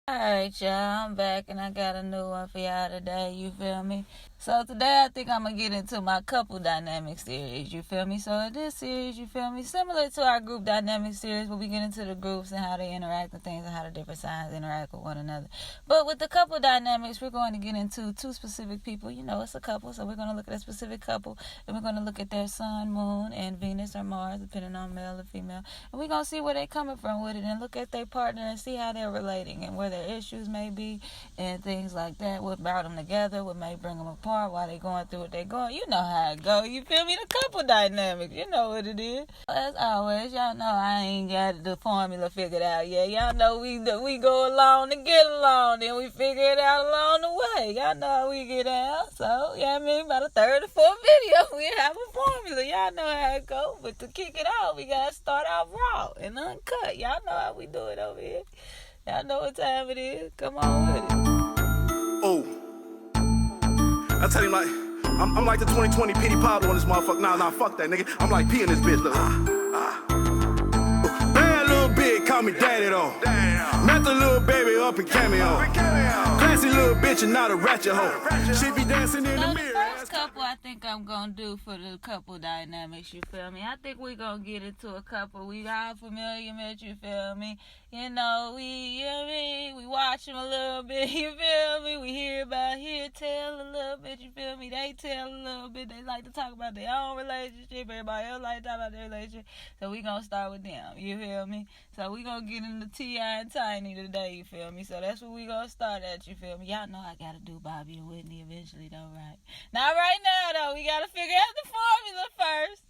Alright, y'all, I'm back and I got a new one for y'all today, you feel me? So today I think I'm going to get into my couple dynamic series, you feel me? So in this series, you feel me, similar to our group dynamic series, where we get into the groups and how they interact with things and how the different signs interact with one another. But with the couple dynamics, we're going to get into two specific people. You know, it's a couple, so we're going to look at a specific couple and we're going to look at their sun, moon, and Venus or Mars, depending on male or female. And we're going to see where they're coming from with it and look at their partner and see how they're relating and where their issues may be and things like that. What brought them together, what may bring them apart, why they going through what they going. You know how it go. You feel me? The couple dynamics. You know what it is. As always, y'all know I ain't got the formula figured out yet. Y'all know we go along to get along, then we figure it out along the way. Y'all know how we get out. So, yeah, I mean, about a third or fourth video, we have a formula. Y'all know how it go. But to kick it off, we got to start out raw and uncut. Y'all know how we do it over here. Y'all know what time it is. Come on with it. Oh, I tell you, like, I'm like the 2020 Petey Pablo on this motherfucker. Nah, fuck that, nigga. I'm like P in this bitch. Look. Bad little bitch, call me daddy though. Met the little baby up in Cameo. Classy little bitch and not a ratchet hoe. She be dancing in the mirror. The first couple I think I'm gonna do for the couple dynamics, you feel me? I think we gonna get into a couple we all familiar with, you feel me? You know, we watch them a little bit, you feel me? We hear about tell a little bit, you feel me? They tell a little bit. They like to talk about their own relationship. Everybody else like to talk about their relationship. So we gonna start with them, you feel me? So we gonna get into T.I. and Tiny today, you feel me? So that's what we gonna start at, you feel me? Y'all know I gotta do Bobby and Whitney eventually though, right? Not right now though. We gotta figure out the formula first.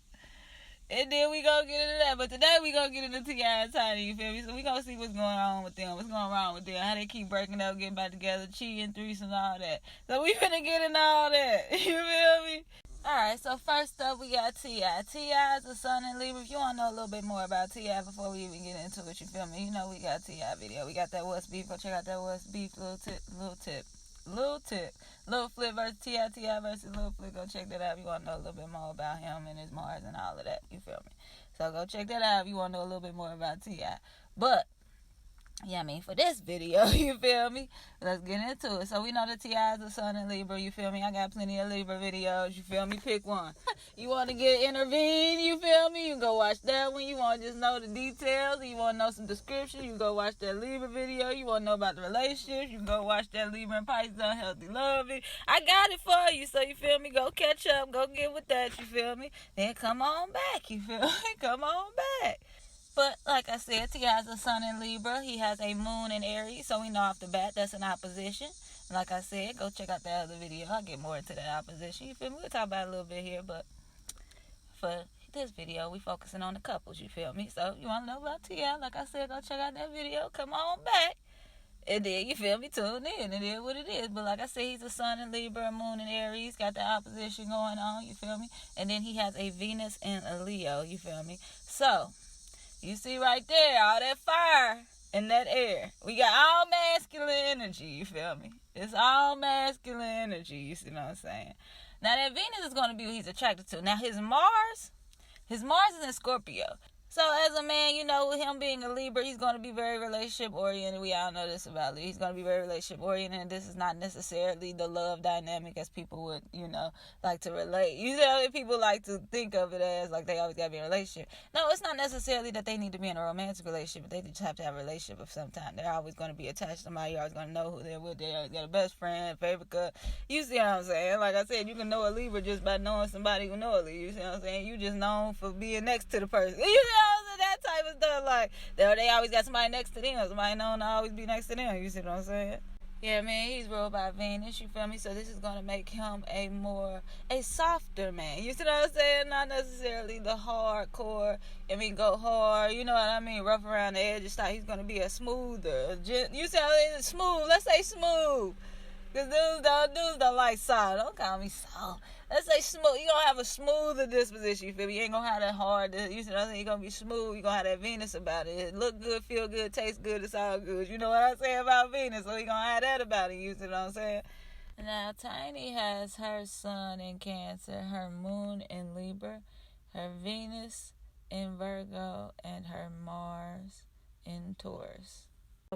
And then we gonna get into that. But today we gonna get into T.I. and Tiny, you feel me? So we gonna see what's going on with them. What's going wrong with them. How they keep breaking up, getting back together, cheating, threesomes, all that. So we finna get into all that. You feel me? Alright, so first up we got T.I. T.I. is a sun in Libra. If you want to know a little bit more about T.I. before we even get into it, you feel me? You know we got T.I. video. We got that What's Beef. Go check out that What's Beef little tip. Lil Flip versus T.I. versus Lil Flip. Go check that out if you want to know a little bit more about him and his Mars and all of that. You feel me? So go check that out if you want to know a little bit more about T.I. But yeah, I mean, for this video, you feel me? Let's get into it. So we know that T.I. is a sun in Libra, you feel me? I got plenty of Libra videos, you feel me? Pick one. You want to get intervened, you feel me? You can go watch that one. You want to just know the details, you want to know some description, you can go watch that Libra video. You want to know about the relationship, you can go watch that Libra and Pisces Unhealthy Loving. I got it for you, so you feel me? Go catch up, go get with that, you feel me? Then come on back, you feel me? Come on back. But like I said, T.I. has a sun in Libra. He has a moon in Aries, so we know off the bat that's an opposition. Like I said, go check out that other video. I'll get more into that opposition. You feel me? We'll talk about it a little bit here, but for this video, we focusing on the couples. You feel me? So you want to know about T.I.? Like I said, go check out that video. Come on back. And then, you feel me, tune in. It is what it is. But like I said, he's a sun in Libra, a moon in Aries. Got the opposition going on, you feel me? And then he has a Venus in a Leo, you feel me? So you see right there, all that fire and that air. We got all masculine energy, you feel me? It's all masculine energy, you see what I'm saying? Now that Venus is going to be what he's attracted to. Now his Mars is in Scorpio. So as a man, you know, with him being a Libra, he's going to be very relationship-oriented. We all know this about Libra. He's going to be very relationship-oriented, and this is not necessarily the love dynamic as people would, you know, like to relate. You know, people like to think of it as, like, they always got to be in a relationship. No, it's not necessarily that they need to be in a romantic relationship, but they just have to have a relationship of some time. They're always going to be attached to somebody. You're always going to know who they're with. They're a best friend, favorite cousin. You see what I'm saying? Like I said, you can know a Libra just by knowing somebody who knows a Libra. You see what I'm saying? You just known for being next to the person. You see what I'm saying? That type of stuff, like they always got somebody next to them. Somebody known to always be next to them. You see what I'm saying? Yeah, man, he's ruled by Venus, you feel me? So this is going to make him a softer man. You see what I'm saying? Not necessarily the hardcore, go hard, you know what I mean? Rough around the edges style. He's going to be a smoother, you see how it's smooth? Let's say smooth. Because dudes don't like soft. Don't call me soft. Let's say smooth. You're going to have a smoother disposition, you feel me? You ain't going to have that hard, you see what I'm saying? You're going to be smooth. You're going to have that Venus about it. It look good, feel good, taste good, it's all good. You know what I'm saying about Venus? So you're going to have that about it, you see what I'm saying? Now, Tiny has her sun in Cancer, her moon in Libra, her Venus in Virgo, and her Mars in Taurus.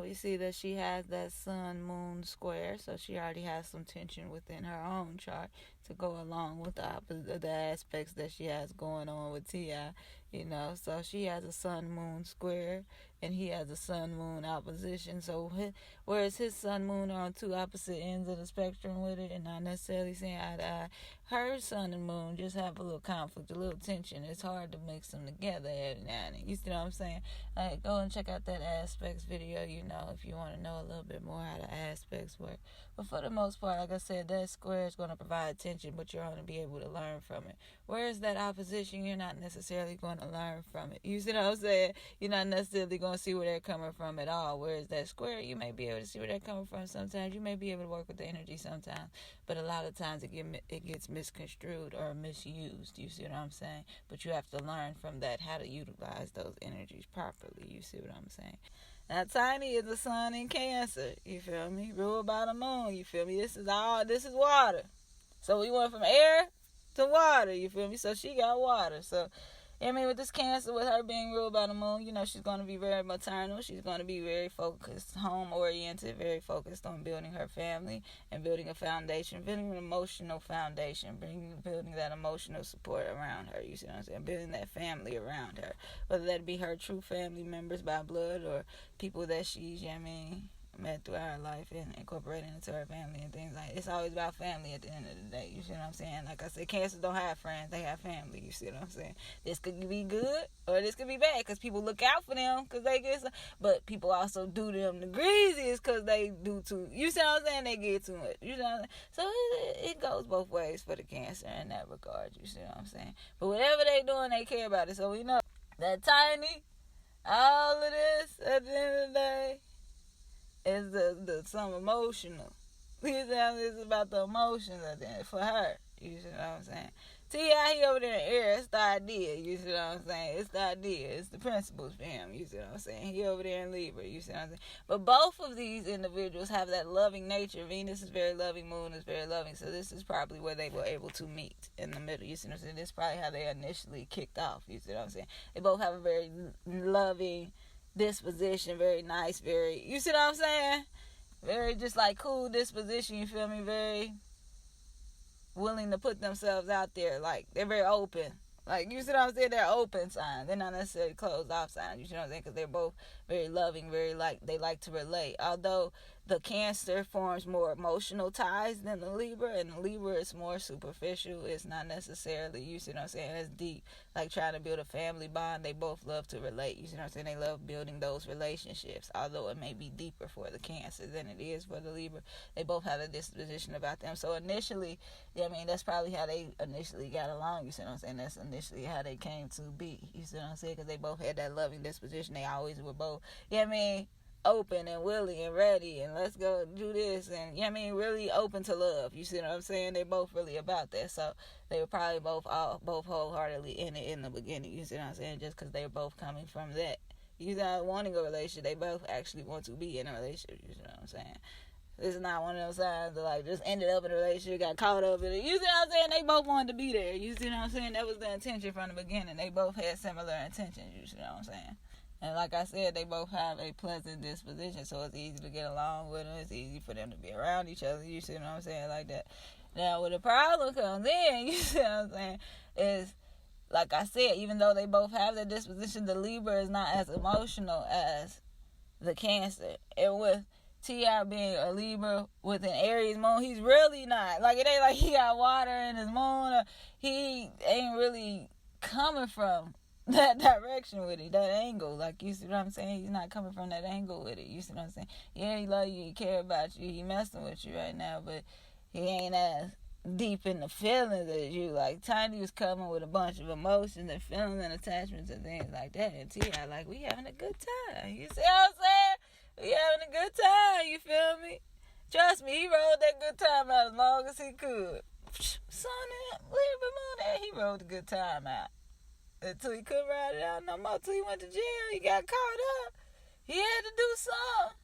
We see that she has that sun-moon square, so she already has some tension within her own chart to go along with the aspects that she has going on with T.I., so she has a sun-moon square, and he has a sun-moon opposition, so whereas his sun-moon are on two opposite ends of the spectrum with it, and not necessarily seeing eye to eye, her sun and moon just have a little conflict, a little tension. It's hard to mix them together every now and then. You see what I'm saying? Go and check out that aspects video, if you want to know a little bit more how the aspects work. But for the most part, like I said, that square is going to provide tension, but you're going to be able to learn from it. Whereas that opposition, you're not necessarily going to learn from it. You see what I'm saying? You're not necessarily going to see where they're coming from at all. Whereas that square, you may be able to see where they're coming from sometimes. You may be able to work with the energy sometimes. But a lot of times it gets misconstrued or misused. You see what I'm saying? But you have to learn from that how to utilize those energies properly. You see what I'm saying? Now, Tiny is the sun in Cancer. You feel me? Ruled by the moon. You feel me? This is water. So we went from air to water. You feel me? So she got water. So, with this Cancer, with her being ruled by the moon, she's going to be very maternal. She's going to be very focused, home-oriented, very focused on building her family and building a foundation, building an emotional foundation, building that emotional support around her. You see what I'm saying? Building that family around her. Whether that be her true family members by blood or people that she's, met throughout her life and incorporated into her family and things like that. It's always about family at the end of the day. You see what I'm saying? Like I said, Cancers don't have friends. They have family. You see what I'm saying? This could be good or this could be bad because people look out for them because they get some, but people also do them the greasiest because they do too. You see what I'm saying? They get too much. You know what I'm saying? So it goes both ways for the Cancer in that regard. You see what I'm saying? But whatever they doing, they care about it. So we know that Tiny, all of this at the end of the day, is some emotional. It's about the emotions at the end for her. You see what I'm saying? T.I., he over there in air. It's the idea. You see what I'm saying? It's the idea. It's the principles for him. You see what I'm saying? He over there in Libra. You see what I'm saying? But both of these individuals have that loving nature. Venus is very loving. Moon is very loving. So this is probably where they were able to meet in the middle. You see what I'm saying? This is probably how they initially kicked off. You see what I'm saying? They both have a very loving disposition, very nice, very, you see what I'm saying? Very just like cool disposition, you feel me? Very willing to put themselves out there. Like, they're very open. Like, you see what I'm saying? They're open signs. They're not necessarily closed off signs. You see what I'm saying? Because they're both very loving, they like to relate. Although the Cancer forms more emotional ties than the Libra, and the Libra is more superficial. It's not necessarily, you see what I'm saying, as deep. Like trying to build a family bond, they both love to relate. You see what I'm saying? They love building those relationships, although it may be deeper for the Cancer than it is for the Libra. They both have a disposition about them. So initially, that's probably how they initially got along. You see what I'm saying? That's initially how they came to be. You see what I'm saying? Because they both had that loving disposition. They always were both, open and willing and ready and let's go do this and really open to love. You see what I'm saying? They're both really about that. So they were probably both wholeheartedly in it in the beginning. You see what I'm saying? Just because they're both coming from that. You're not wanting a relationship. They both actually want to be in a relationship. You see what I'm saying? This is not one of those signs that just ended up in a relationship, got caught up in it. You see what I'm saying? They both wanted to be there. You see what I'm saying? That was the intention from the beginning. They both had similar intentions. You see what I'm saying? And like I said, they both have a pleasant disposition, so it's easy to get along with them. It's easy for them to be around each other. You see what I'm saying? Like that. Now, where the problem comes in, you see what I'm saying, is, like I said, even though they both have that disposition, the Libra is not as emotional as the Cancer. And with T.I. being a Libra with an Aries moon, he's really not. Like, it ain't like he got water in his moon, or he ain't really coming from that direction with it, that angle. Like, you see what I'm saying? He's not coming from that angle with it. You see what I'm saying? Yeah, he love you, he care about you, he messing with you right now, but he ain't as deep in the feelings as you. Like, Tiny was coming with a bunch of emotions and feelings and attachments and things like that. And T.I. like, we having a good time. You see what I'm saying? We having a good time, you feel me? Trust me, he rode that good time out as long as he could. Son, Libra-Moon, he rode the good time out. Until he couldn't ride it out no more. Until he went to jail. He got caught up. He had to do something.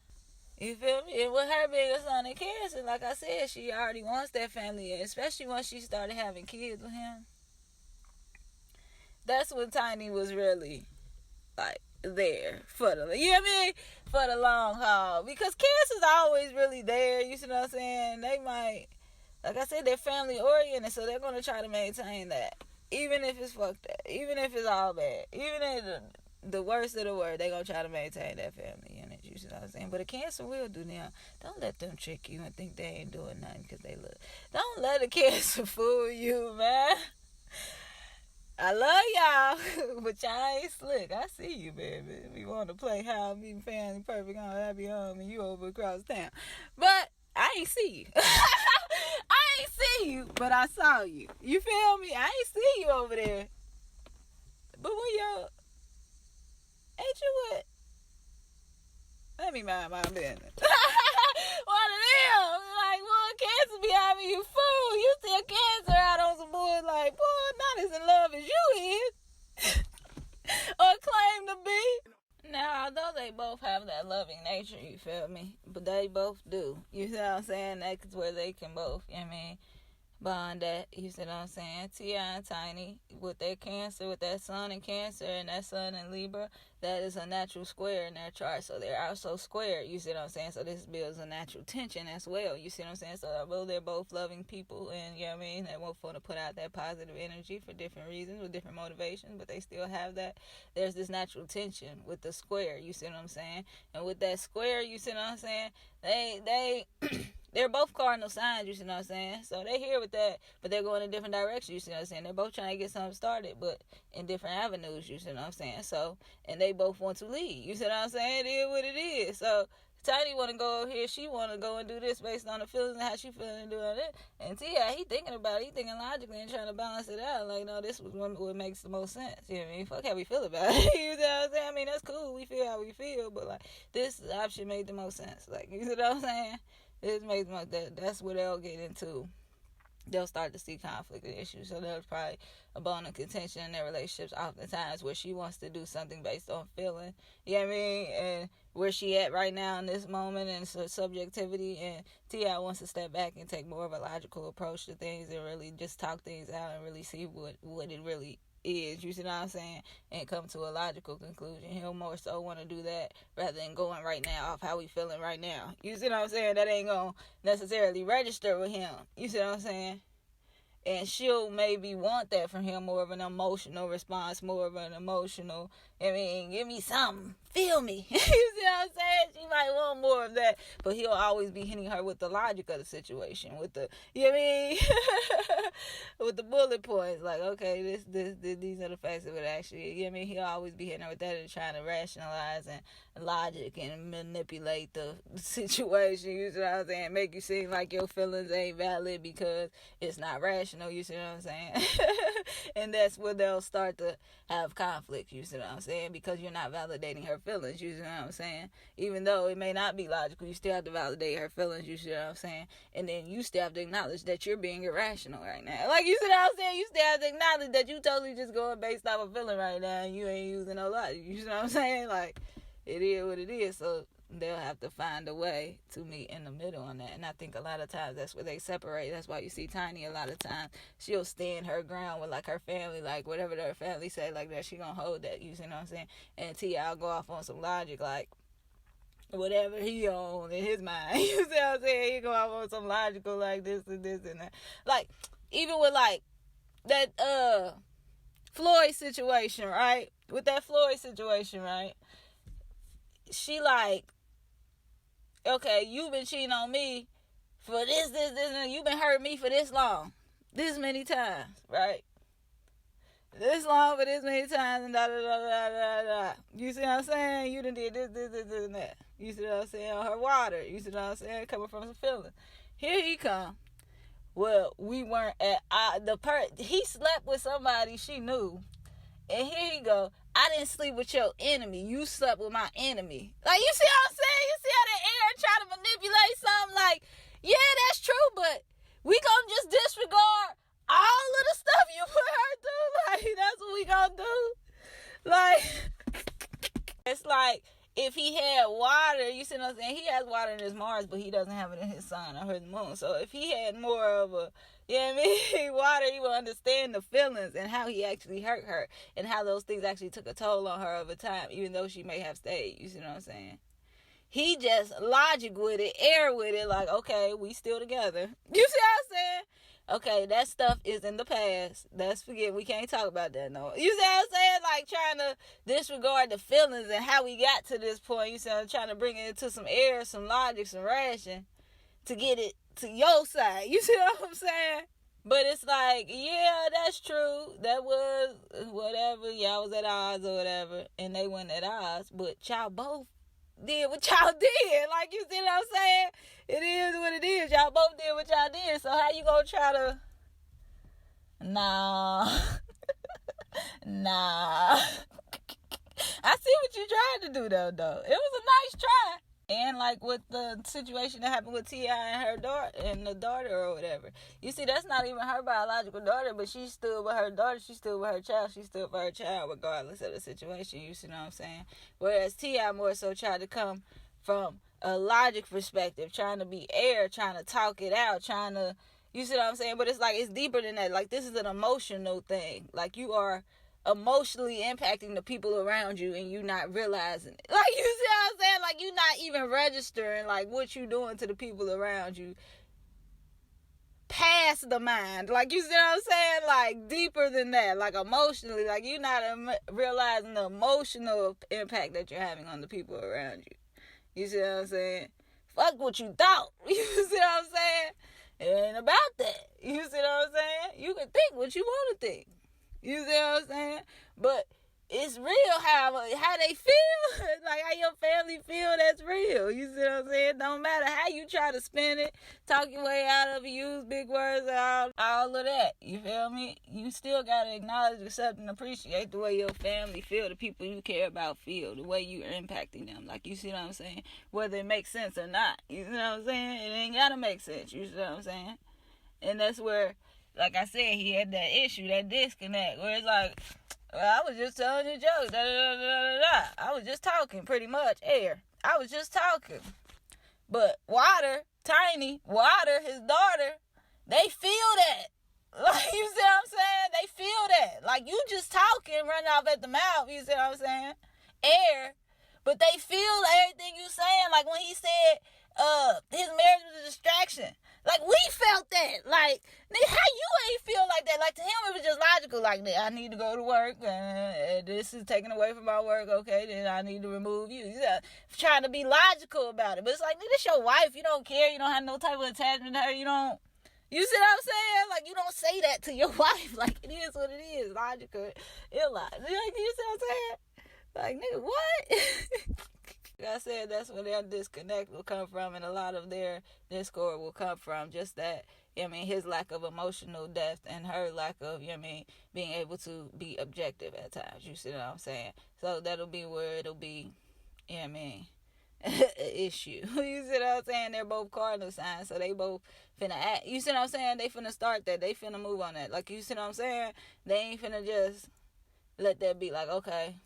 You feel me? And with her being a son in Cancer, like I said, she already wants that family. Especially once she started having kids with him. That's when Tiny was really, like, there for the, you know what I mean? For the long haul. Because Cancer's always really there, you see what I'm saying? They might, like I said, they're family oriented, so they're going to try to maintain that. Even if it's fucked up. Even if it's all bad. Even if the worst of the worst, they're going to try to maintain that family unit, you see what I'm saying? But a Cancer will do now. Don't let them trick you and think they ain't doing nothing because they look. Don't let a Cancer fool you, man. I love y'all, but y'all ain't slick. I see you, baby. We want to play how I'm being family perfect on happy home and you over across town. But I ain't see you. I ain't see you, but I saw you. You feel me? I ain't see you over there. But when y'all, ain't you what? Let me mind my business. One of them. Like, boy, Cancer be having you fool. You see a Cancer out on some boys like, boy, not as in love as you is. Or claim to be. Now, although they both have that loving nature, you feel me? But they both do. You see what I'm saying? That's where they can both, you know what I mean? Bond that, you see what I'm saying? T.I. and Tiny, with their Cancer, with that sun in Cancer and that sun in Libra, that is a natural square in their chart. So they're also squared, you see what I'm saying? So this builds a natural tension as well, you see what I'm saying? So although they're both loving people and, you know what I mean, they both want to put out that positive energy for different reasons, with different motivations, but they still have that. There's this natural tension with the square, you see what I'm saying? And with that square, you see what I'm saying? They're both cardinal signs, you see what I'm saying? So they here with that, but they're going in different directions, you see what I'm saying? They're both trying to get something started, but in different avenues, you see what I'm saying? So, and they both want to lead, you see what I'm saying? It is what it is. So, Tiny want to go over here, she want to go and do this based on the feelings and how she feeling and doing it. And T.I., he thinking about it, he thinking logically and trying to balance it out. Like, no, this was what makes the most sense, you know what I mean? Fuck how we feel about it, you know what I'm saying? I mean, that's cool, we feel how we feel, but like, this option made the most sense. Like, you see what I'm saying? This makes that's where they'll get into. They'll start to see conflict and issues. So there's probably a bone of contention in their relationships oftentimes where she wants to do something based on feeling. You know what I mean? And where she at right now in this moment and so subjectivity. And T.I. wants to step back and take more of a logical approach to things and really just talk things out and really see what it really is, you see what I'm saying, and come to a logical conclusion. He'll more so want to do that rather than going right now off how we feeling right now. You see what I'm saying? That ain't gonna necessarily register with him. You see what I'm saying? And she'll maybe want that from him, more of an emotional response, more of an emotional, I mean, give me something, feel me. You see what I'm saying? She might want more of that, but he'll always be hitting her with the logic of the situation, with the, you know what I mean? With the bullet points, like, okay, these are the facts of it actually, you know what I mean? He'll always be hitting her with that and trying to rationalize and logic and manipulate the situation, you see what I'm saying? Make you seem like your feelings ain't valid because it's not rational, you see what I'm saying? And that's where they'll start to have conflict, you see what I'm saying? Because you're not validating her feelings, you see what I'm saying? Even though it may not be logical, you still have to validate her feelings, you see what I'm saying? And then you still have to acknowledge that you're being irrational right now. Like, you see what I'm saying? You still have to acknowledge that you totally just going based off a feeling right now and you ain't using no logic, you see what I'm saying? Like, it is what it is, so they'll have to find a way to meet in the middle on that. And I think a lot of times that's where they separate. That's why you see Tiny a lot of times. She'll stand her ground with like her family, like whatever their family say like that, she gonna hold that, you see what I'm saying? And T.I. will go off on some logic like whatever he on in his mind. You see what I'm saying? He go off on some logical like this and this and that. Like, even with like that Floyd situation, right? With that Floyd situation, right? She like, okay, you've been cheating on me for this, and you've been hurting me for this long, this many times, right? This long for this many times, and da da da da da da. You see what I'm saying? You done did this, and that. You see what I'm saying? On her water. You see what I'm saying? Coming from some feelings. Here he come. Well, we weren't at he slept with somebody she knew. And here you go. I didn't sleep with your enemy. You slept with my enemy. Like, you see what I'm saying? You see how the air try to manipulate something? Like, yeah, that's true, but we gonna just disregard all of the stuff you put her through? Like, that's what we gonna do? Like, it's like, if he had water, you see what what I'm saying? He has water in his Mars, but he doesn't have it in his sun or his moon. So if he had more of a, you know what I mean, water, he would understand the feelings and how he actually hurt her and how those things actually took a toll on her over time, even though she may have stayed. You see what I'm saying? He just logic with it, air with it, like, okay, we still together. You see what I'm saying? Okay, that stuff is in the past. We can't talk about that no. You see what I'm saying? Like, trying to disregard the feelings and how we got to this point. You see, I'm trying to bring it into some air, some logic, some ration to get it to your side. You see what I'm saying? But it's like, yeah, that's true. That was whatever. Y'all was at odds or whatever, and they weren't at odds. But y'all both did what y'all did. Like, you see what I'm saying? It is what it is. Y'all both did what y'all did. So how you gonna try to... Nah. Nah. I see what you tried to do, though. It was a nice try. And, like, with the situation that happened with T.I. and her daughter, and the daughter or whatever. You see, that's not even her biological daughter, but she stood with her daughter. She stood with her child. She stood for her child regardless of the situation. You see what I'm saying? Whereas T.I. more so tried to come from a logic perspective, trying to be air, trying to talk it out, trying to... You see what I'm saying? But it's like, it's deeper than that. Like, this is an emotional thing. Like, you are emotionally impacting the people around you and you not realizing it. Like, you see what I'm saying? Like, you not even registering, like, what you doing to the people around you past the mind. Like, you see what I'm saying? Like, deeper than that. Like, emotionally. Like, you not realizing the emotional impact that you're having on the people around you. You see what I'm saying? Fuck what you thought. You see what I'm saying? It ain't about that. You see what I'm saying? You can think what you want to think. You see what I'm saying? But it's real how they feel. Like, how your family feel, that's real. You see what I'm saying? Don't matter how you try to spin it, talk your way out of it, use big words, all of that. You feel me? You still got to acknowledge, accept, and appreciate the way your family feel, the people you care about feel, the way you're impacting them. Like, you see what I'm saying? Whether it makes sense or not. You see what I'm saying? It ain't got to make sense. You see what I'm saying? And that's where, like I said, he had that issue, that disconnect, where it's like, well, I was just telling you jokes, I was just talking, pretty much, air. I was just talking. But water, Tiny, water, his daughter, they feel that. Like, you see what I'm saying? They feel that. Like, you just talking, running off at the mouth, you see what I'm saying? Air. But they feel everything you saying. Like, when he said his marriage was a distraction. Like, we felt that. Like, nigga, how you ain't feel like that? Like, to him, it was just logical. Like, I need to go to work. This is taken away from my work. Okay, then I need to remove you. You know, trying to be logical about it. But it's like, nigga, this your wife. You don't care. You don't have no type of attachment to her. You don't... You see what I'm saying? Like, you don't say that to your wife. Like, it is what it is. Logical. Illogical. You see what I'm saying? Like, nigga, what? Like I said, that's where their disconnect will come from, and a lot of their discord will come from. Just that, I mean, his lack of emotional depth and her lack of, I mean, being able to be objective at times. You see what I'm saying? So that'll be where it'll be, I mean, an issue. You see what I'm saying? They're both cardinal signs, so they both finna act. You see what I'm saying? They finna start that. They finna move on that. Like, you see what I'm saying? They ain't finna just let that be like, okay.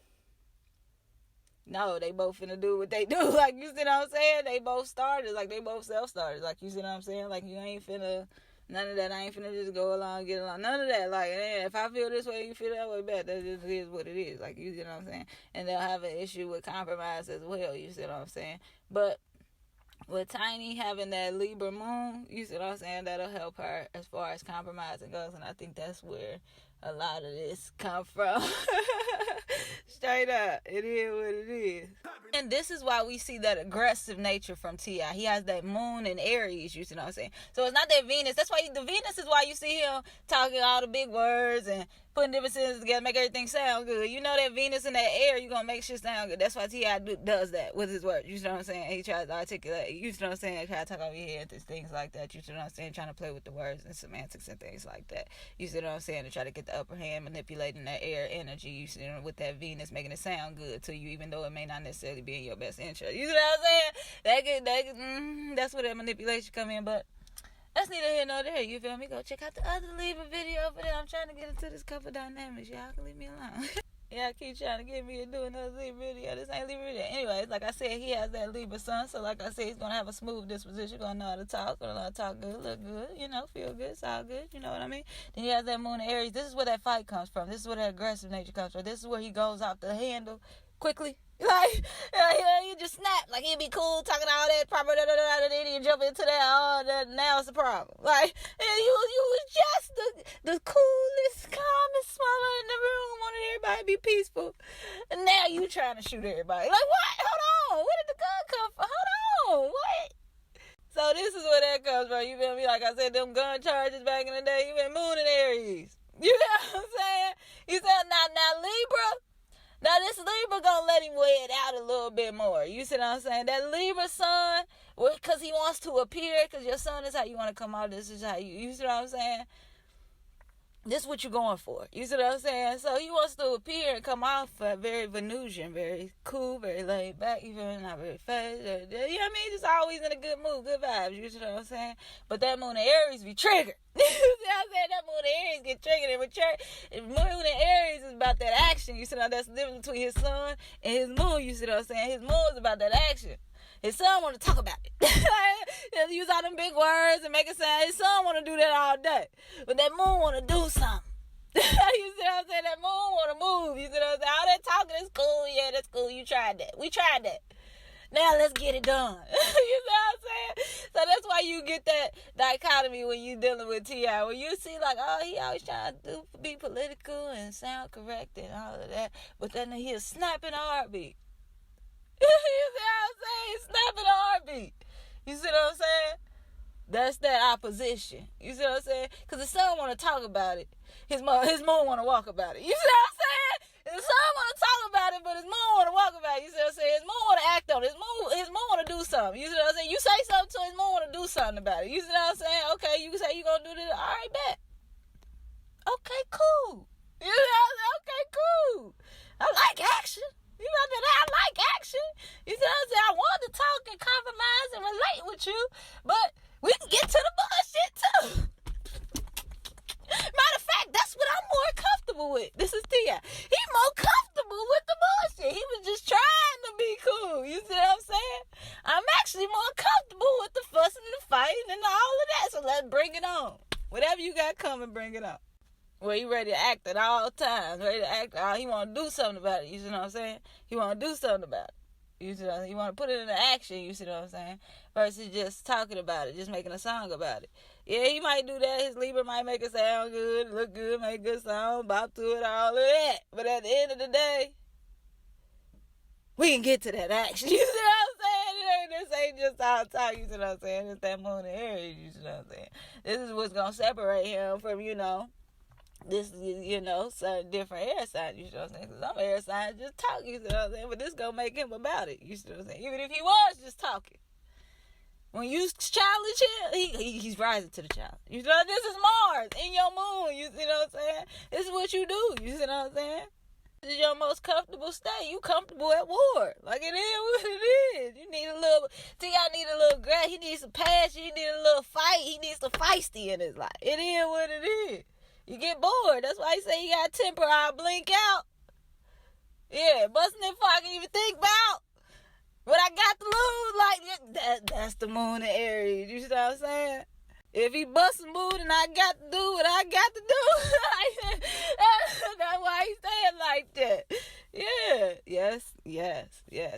No, they both finna do what they do. Like, you see what I'm saying? They both starters. Like, they both self-starters. Like, you see what I'm saying? Like, you ain't finna... None of that. I ain't finna just go along, get along. None of that. Like, if I feel this way, you feel that way, bet. That just is what it is. Like, you see what I'm saying? And they'll have an issue with compromise as well. You see what I'm saying? But with Tiny having that Libra-Moon, you see what I'm saying? That'll help her as far as compromising goes. And I think that's where a lot of this come from. Straight up. It is what it is. And this is why we see that aggressive nature from T.I. He has that moon in Aries, you see what I'm saying? So it's not that Venus. That's why the Venus is why you see him talking all the big words and putting different sentences together, make everything sound good. You know that Venus in that air, you're going to make shit sound good. That's why T.I. does that with his words. You see what I'm saying? He tries to articulate. You see what I'm saying? He tries to talk over your head and things like that. You see what I'm saying? Trying to play with the words and semantics and things like that. You see what I'm saying? To try to get the upper hand, manipulating that air energy. You see with that Venus, making it sound good to you, even though it may not necessarily be in your best interest. You see what I'm saying? That's where that manipulation come in, but that's neither here nor there. You feel me? Go check out the other Libra video over there. I'm trying to get into this couple dynamics. Y'all can leave me alone. Yeah, keep trying to get me to do another Libra video. This ain't Libra video. Anyways, like I said, he has that Libra sun. So like I said, he's going to have a smooth disposition. Going to know how to talk. Going to know how to talk good, look good, feel good, sound good. You know what I mean? Then he has that moon in Aries. This is where that fight comes from. This is where that aggressive nature comes from. This is where he goes off the handle quickly. Like, he just snap. Like, he'd be cool talking all that proper, and then he'd jump into that, now it's a problem. Like, and you was just the coolest, calmest mother in the room, wanted everybody to be peaceful. And now you trying to shoot everybody. Like, what? Hold on. Where did the gun come from? Hold on. What? So this is where that comes from. You feel me? Like I said, them gun charges back in the day, you been Moon in Aries. You know what I'm saying? You said, now Libra. Now, this Libra gonna let him weigh it out a little bit more. You see what I'm saying? That Libra sun, because he wants to appear, because your sun is how you want to come out. This is how you see what I'm saying? This is what you're going for. You see what I'm saying? So he wants to appear and come off very Venusian, very cool, very laid back, even not very fast. You know what I mean? Just always in a good mood, good vibes. You see what I'm saying? But that moon in Aries be triggered. You see what I'm saying? That moon in Aries get triggered. And moon in Aries is about that action. You see what I'm saying? That's the difference between his sun and his moon. You see what I'm saying? His moon is about that action. His son want to talk about it. Use all them big words and make it sound. His son want to do that all day. But that moon want to do something. You see what I'm saying? That moon want to move. You see what I'm saying? All that talking is cool. Yeah, that's cool. You tried that. We tried that. Now let's get it done. You see what I'm saying? So that's why you get that dichotomy when you dealing with T.I. When you see like, oh, he always trying to be political and sound correct and all of that. But then he'll snap in a heartbeat. You see what I'm saying? Snapping a heartbeat. You see what I'm saying? That's that opposition. You see what I'm saying? Because the sun want to talk about it. His moon want to walk about it. You see what I'm saying? The sun want to talk about it, but his moon want to walk about it. You see what I'm saying? His moon want to act on it. His moon want to do something. You see what I'm saying? You say something to his moon want to do something about it. You see what I'm saying? Okay, you say you going to do this. All right, bet. Okay, cool. You know what I'm saying? Okay, cool. I like action. You know that I like action. You see what I'm saying? I want to talk and compromise and relate with you, but we can get to the bullshit too. Matter of fact, that's what I'm more comfortable with. This is Tia. He more comfortable with the bullshit. He was just trying to be cool. You see what I'm saying? I'm actually more comfortable with the fussing and the fighting and all of that. So let's bring it on. Whatever you got coming, bring it on. Well, he ready to act at all times. Ready to act. He want to do something about it. You see what I'm saying? He want to do something about it. You see what I'm saying? He want to put it into action. You see what I'm saying? Versus just talking about it, just making a song about it. Yeah, he might do that. His Libra might make it sound good, look good, make a good song, bop to it, all of that. But at the end of the day, we can get to that action. You see what I'm saying? This ain't just all talk. You see what I'm saying? It's that moon in Aries. You see what I'm saying? This is what's going to separate him from, this, certain different air signs, you know what I'm saying? Because some air signs just talk, you see what I'm saying? But this gonna make him about it, you see what I'm saying? Even if he was just talking. When you challenge him, he's rising to the challenge. You know, this is Mars in your moon, you see what I'm saying? This is what you do, you see what I'm saying? This is your most comfortable state. You comfortable at war. Like, it is what it is. You need a little, T.I. need a little he needs some passion, he needs a little fight, he needs some feisty in his life. It is what it is. You get bored. That's why he say you got temper. I'll blink out. Yeah, busting it before I can even think about what I got to lose. Like, that's the moon in Aries. You see what I'm saying? If he busting mood and I got to do what I got to do, that's why he saying like that. Yeah, yes.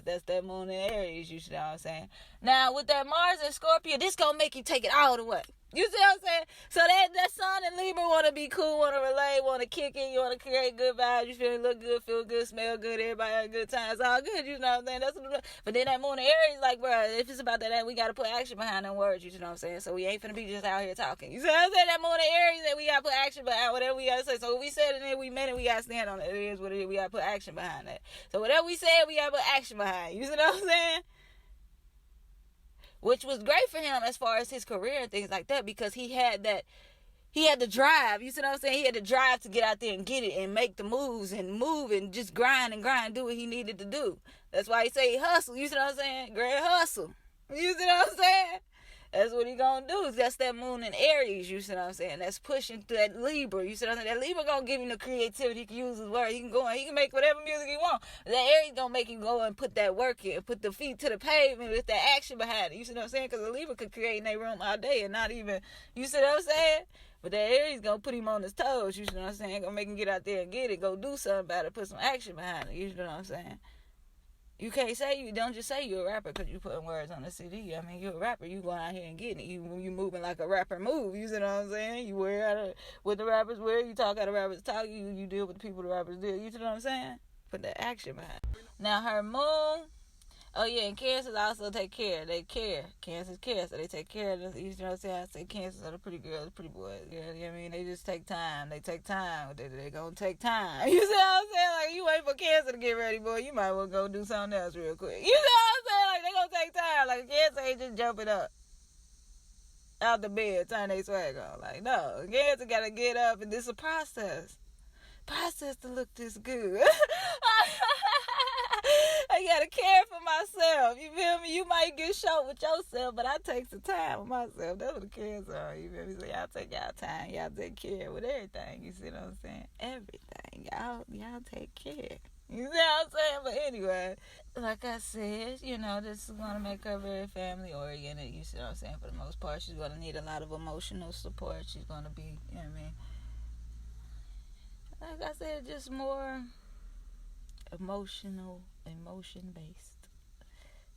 That's that moon in Aries. You see what I'm saying? Now, with that Mars and Scorpio, this gonna make you take it all the way. You see what I'm saying? So that sun and Libra want to be cool, want to relate, want to kick in, you want to create good vibes, you look good, feel good, smell good, everybody have a good time. It's all good, you know what I'm saying? But then that moon in Aries, like, bro, if it's about that, we got to put action behind them words, you know what I'm saying? So we ain't finna be just out here talking. You see what I'm saying? That moon in Aries, that we got to put action behind whatever we got to say. So if we said it and we meant it, we got to stand on it. It is what it is. We got to put action behind that. So whatever we said, we got to put action behind. You see what I'm saying? Which was great for him as far as his career and things like that, because he had the drive. You see what I'm saying? He had the drive to get out there and get it and make the moves and move and just grind, do what he needed to do. That's why he say he hustle. You see what I'm saying? Great hustle. You see what I'm saying? That's what he gonna do. That's that moon in Aries, you see what I'm saying? That's pushing through that Libra, you see what I'm saying? That Libra gonna give him the creativity. He can use his word. He can go and he can make whatever music he want. That Aries gonna make him go and put that work in, put the feet to the pavement with that action behind it. You see what I'm saying? Because the Libra could create in their room all day and not even, you see what I'm saying? But that Aries gonna put him on his toes, you see what I'm saying? Gonna make him get out there and get it, go do something about it, put some action behind it, you see what I'm saying? You can't say you don't just say you're a rapper because you putting words on the CD. I mean, you're a rapper. You going out here and getting it. You moving like a rapper move. You see what I'm saying? You wear out what the rappers wear. You talk how the rappers talk. You deal with the people the rappers deal. You see what I'm saying? Put that action behind it. Now her moon. Oh yeah, and Cancers also take care. They care. Cancers care, so they take care of this. You know what I'm saying? I say Cancers are the pretty girls, the pretty boys. You know what I mean? They just take time. They take time. They gonna take time. You see what I'm saying? Like, you wait for Cancer to get ready, boy. You might well go do something else real quick. You see what I'm saying? Like, they gonna take time. Like, Cancer ain't just jumping up out the bed, turn they swag on. Like, no. Cancer gotta get up, and this is a process. Process to look this good. I gotta care for myself. You feel me? You might get short with yourself, but I take some time with myself. That's what the cares are. You feel me? So y'all take y'all time. Y'all take care with everything. You see what I'm saying? Everything. Y'all take care. You see what I'm saying? But anyway, like I said, you know, this is going to make her very family oriented. You see what I'm saying? For the most part, she's going to need a lot of emotional support. She's going to be, you know what I mean? Like I said, just more emotion-based,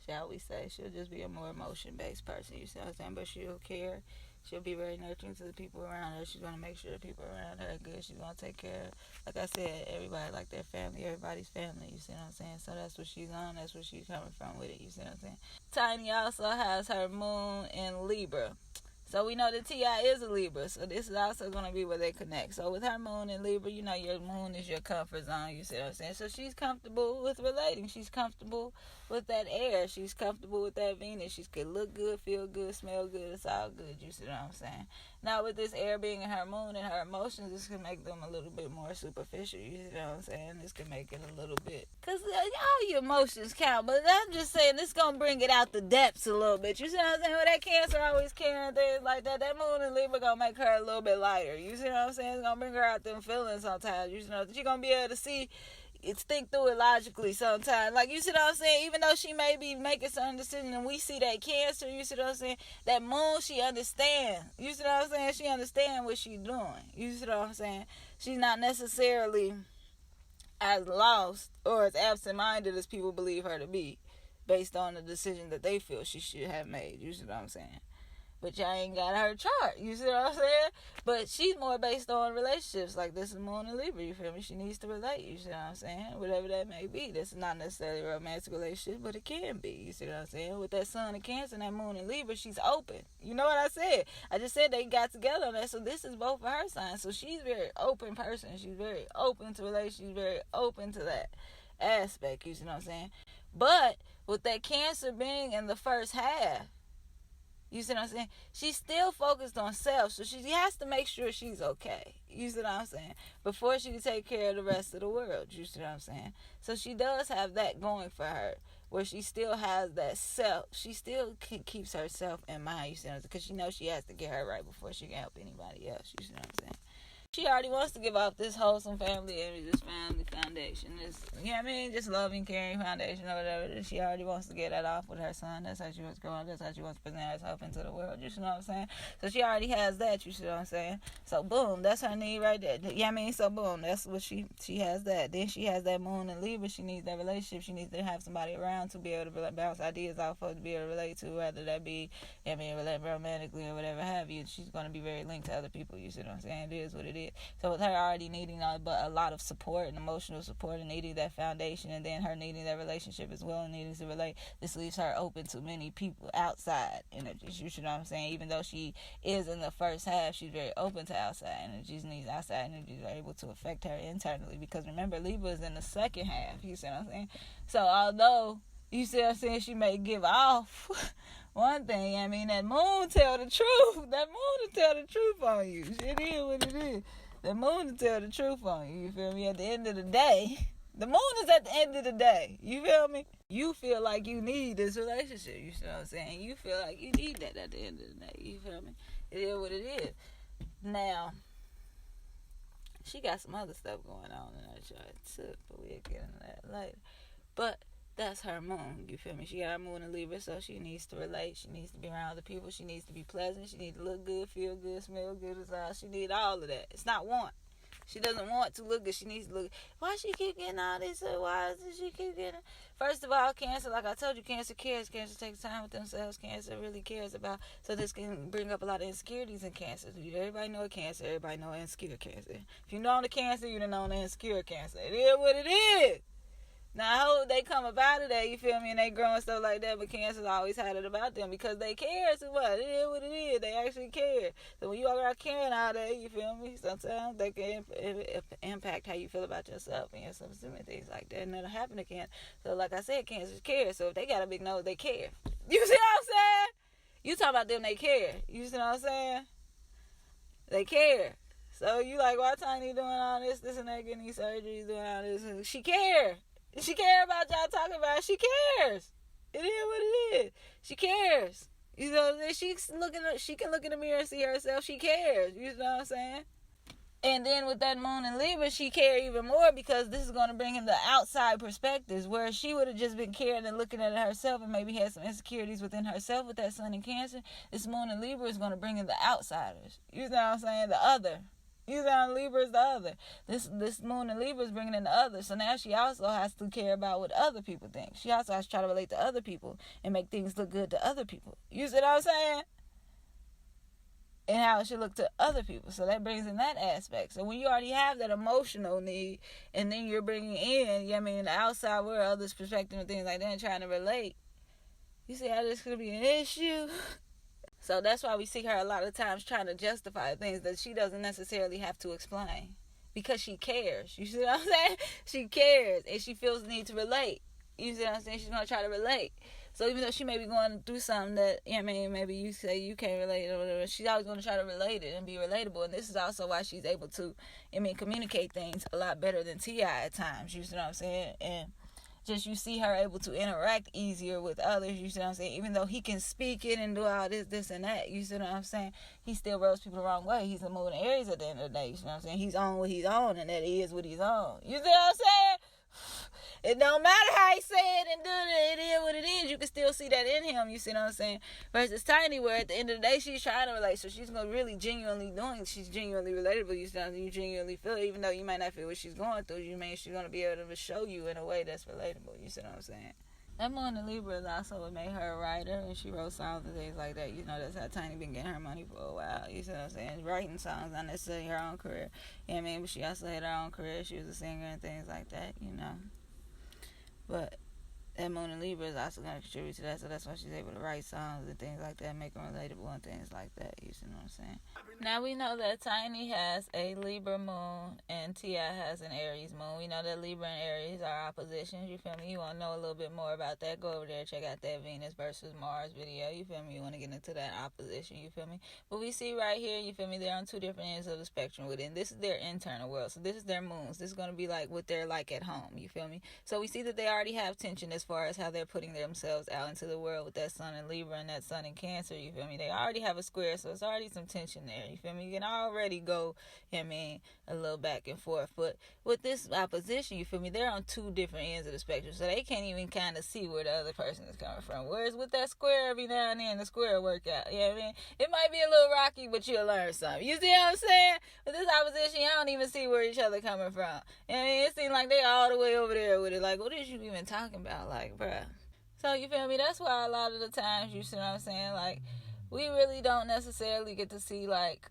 shall we say. She'll just be a more emotion-based person, you see what I'm saying? But she'll care. She'll be very nurturing to the people around her. She's going to make sure the people around her are good. She's going to take care of, like I said, everybody like their family. Everybody's family, you see what I'm saying? So that's what she's on. That's where she's coming from with it, you see what I'm saying? Tiny also has her moon in Libra. So we know that T.I. is a Libra, so this is also going to be where they connect. So with her moon in Libra, you know your moon is your comfort zone, you see what I'm saying? So she's comfortable with relating. She's comfortable with that air. She's comfortable with that Venus. She can look good, feel good, smell good. It's all good, you see what I'm saying? Now with this air being in her moon and her emotions, this can make them a little bit more superficial, you see what I'm saying? This can make it a little bit, because all your emotions count, but I'm just saying this going to bring it out the depths a little bit, you see what I'm saying? With that Cancer always caring things like that, that moon in Libra going to make her a little bit lighter, you see what I'm saying? It's going to bring her out them feelings sometimes, you know, she's going to be able to see, think through it logically sometimes. Like, you see what I'm saying? Even though she may be making certain decisions and we see that Cancer, you see what I'm saying? That moon, she understands. You see what I'm saying? She understands what she's doing. You see what I'm saying? She's not necessarily as lost or as absent-minded as people believe her to be based on the decision that they feel she should have made. You see what I'm saying? But y'all ain't got her chart. You see what I'm saying? But she's more based on relationships. Like, this is Moon and Libra, you feel me? She needs to relate, you see what I'm saying? Whatever that may be. This is not necessarily a romantic relationship, but it can be. You see what I'm saying? With that Sun and Cancer and that Moon and Libra, she's open. You know what I said? I just said they got together on that, so this is both of her signs. So she's a very open person. She's very open to relationships. She's very open to that aspect, you see what I'm saying? But with that Cancer being in the first half, you see what I'm saying? She's still focused on self, so she has to make sure she's okay. You see what I'm saying? Before she can take care of the rest of the world. You see what I'm saying? So she does have that going for her, where she still has that self. She still keeps herself in mind, you see what I'm saying? Because she knows she has to get her right before she can help anybody else. You see what I'm saying? She already wants to give off this wholesome family image, this family foundation, this, you know what I mean, just loving, caring foundation or whatever. She already wants to get that off with her son. That's how she wants to go on. That's how she wants to present herself into the world. You see what I'm saying? So she already has that, you see what I'm saying? So boom, that's her need right there. You know what I mean? So boom, that's what she has that. Then she has that Moon in Libra. She needs that relationship. She needs to have somebody around to be able to bounce ideas off of, to be able to relate to, whether that be, you know what I mean, relate romantically or whatever have you. She's going to be very linked to other people, you see what I'm saying? It is what it is. So with her already needing a lot of support and emotional support and needing that foundation, and then her needing that relationship as well and needing to relate, this leaves her open to many people outside energies. You know what I'm saying? Even though she is in the first half, she's very open to outside energies, and these outside energies are able to affect her internally, because remember, Libra is in the second half. You see what I'm saying? So although, you see what I'm saying, she may give off one thing, I mean, that moon tell the truth. That moon will tell the truth on you. It is what it is. The moon will tell the truth on you. You feel me? At the end of the day, The moon is at the end of the day. You feel me? You feel like you need this relationship. You see what I'm saying? You feel like you need that at the end of the day. You feel me? It is what it is. Now, she got some other stuff going on in her chart too, but we'll get into that later. But that's her moon, you feel me? She got her moon in Libra, so she needs to relate. She needs to be around other people. She needs to be pleasant. She needs to look good, feel good, smell good as all. She needs all of that. It's not want. She doesn't want to look good. She needs to look. Why she keep getting all this? Why does she keep getting? First of all, Cancer, like I told you, Cancer cares. Cancer takes time with themselves. Cancer really cares about. So this can bring up a lot of insecurities in Cancer. Everybody know a Cancer. Everybody know an insecure Cancer. If you know the Cancer, you know the insecure Cancer. It is what it is. Now, I hope they come about it, you feel me, and they grow and stuff like that, but Cancer's always had it about them because they care so much. It is what it is. They actually care. So when you walk around caring all day, you feel me, sometimes they can impact how you feel about yourself and your self-esteem and things like that, and that'll happen to Cancer. So like I said, Cancer cares. So if they got a big nose, they care. You see what I'm saying? You talking about them, they care. You see what I'm saying? They care. So you like, why Tiny doing all this and that, getting these surgeries, doing all this? She care. She care about y'all talking about it. She cares. It is what it is. She cares. You know, she can look in the mirror and see herself. She cares. You know what I'm saying? And then with that moon in Libra, she cares even more because this is going to bring in the outside perspectives where she would have just been caring and looking at it herself and maybe had some insecurities within herself with that sun in Cancer. This moon in Libra is going to bring in the outsiders. You know what I'm saying? The other. You know, Libra is the other. This moon in Libra is bringing in the other. So now she also has to care about what other people think. She also has to try to relate to other people and make things look good to other people. You see what I'm saying? And how it should look to other people. So that brings in that aspect. So when you already have that emotional need, and then you're bringing in, the outside world, others' perspective and things like that, and trying to relate, you see how this could be an issue? So that's why we see her a lot of times trying to justify things that she doesn't necessarily have to explain. Because she cares. You see what I'm saying? She cares. And she feels the need to relate. You see what I'm saying? She's going to try to relate. So even though she may be going through something that, maybe you say you can't relate or whatever, she's always going to try to relate it and be relatable. And this is also why she's able to, communicate things a lot better than T.I. at times. You see what I'm saying? And just you see her able to interact easier with others, you see what I'm saying? Even though he can speak it and do all this and that, you see what I'm saying? He still rubs people the wrong way. He's a moon in Aries at the end of the day, you see what I'm saying? He's on what he's on, and that is what he's on. You see what I'm saying? It don't matter how he say it and do it. It is what it is. You can still see that in him. You see what I'm saying? Versus Tiny, where at the end of the day, she's trying to relate. So she's going to really genuinely doing it. She's genuinely relatable. You see what I'm saying? You genuinely feel it. Even though you might not feel what she's going through, she's going to be able to show you in a way that's relatable. You see what I'm saying? That moon in Libra is also what made her a writer, and she wrote songs and things like that. That's how Tiny been getting her money for a while. You see what I'm saying? Writing songs, not necessarily her own career. But she also had her own career. She was a singer and things like that, But that moon in Libra is also going to contribute to that, so that's why she's able to write songs and things like that, make them relatable and things like that. You see what I'm saying? Now we know that Tiny has a Libra moon and T.I. has an Aries moon. We know that Libra and Aries are oppositions. You feel me? You want to know a little bit more about that? Go over there, check out that Venus versus Mars video. You feel me? You want to get into that opposition. You feel me? But we see right here, you feel me? They're on two different ends of the spectrum within. This is their internal world. So this is their moons. This is going to be like what they're like at home. You feel me? So we see that they already have tension as far as how they're putting themselves out into the world with that sun in Libra and that sun in Cancer. You feel me? They already have a square, so it's already some tension there. You feel me? You can already go, a little back and forth. But with this opposition, you feel me? They're on two different ends of the spectrum, so they can't even kind of see where the other person is coming from. Whereas with that square, every now and then, the square work out. You know what I mean? It might be a little rocky, but you'll learn something. You see what I'm saying? With this opposition, y'all don't even see where each other coming from. It seems like they all the way over there with it. Like, what is you even talking about? Like, bruh. So, you feel me? That's why a lot of the times, you see what I'm saying? Like, we really don't necessarily get to see, like,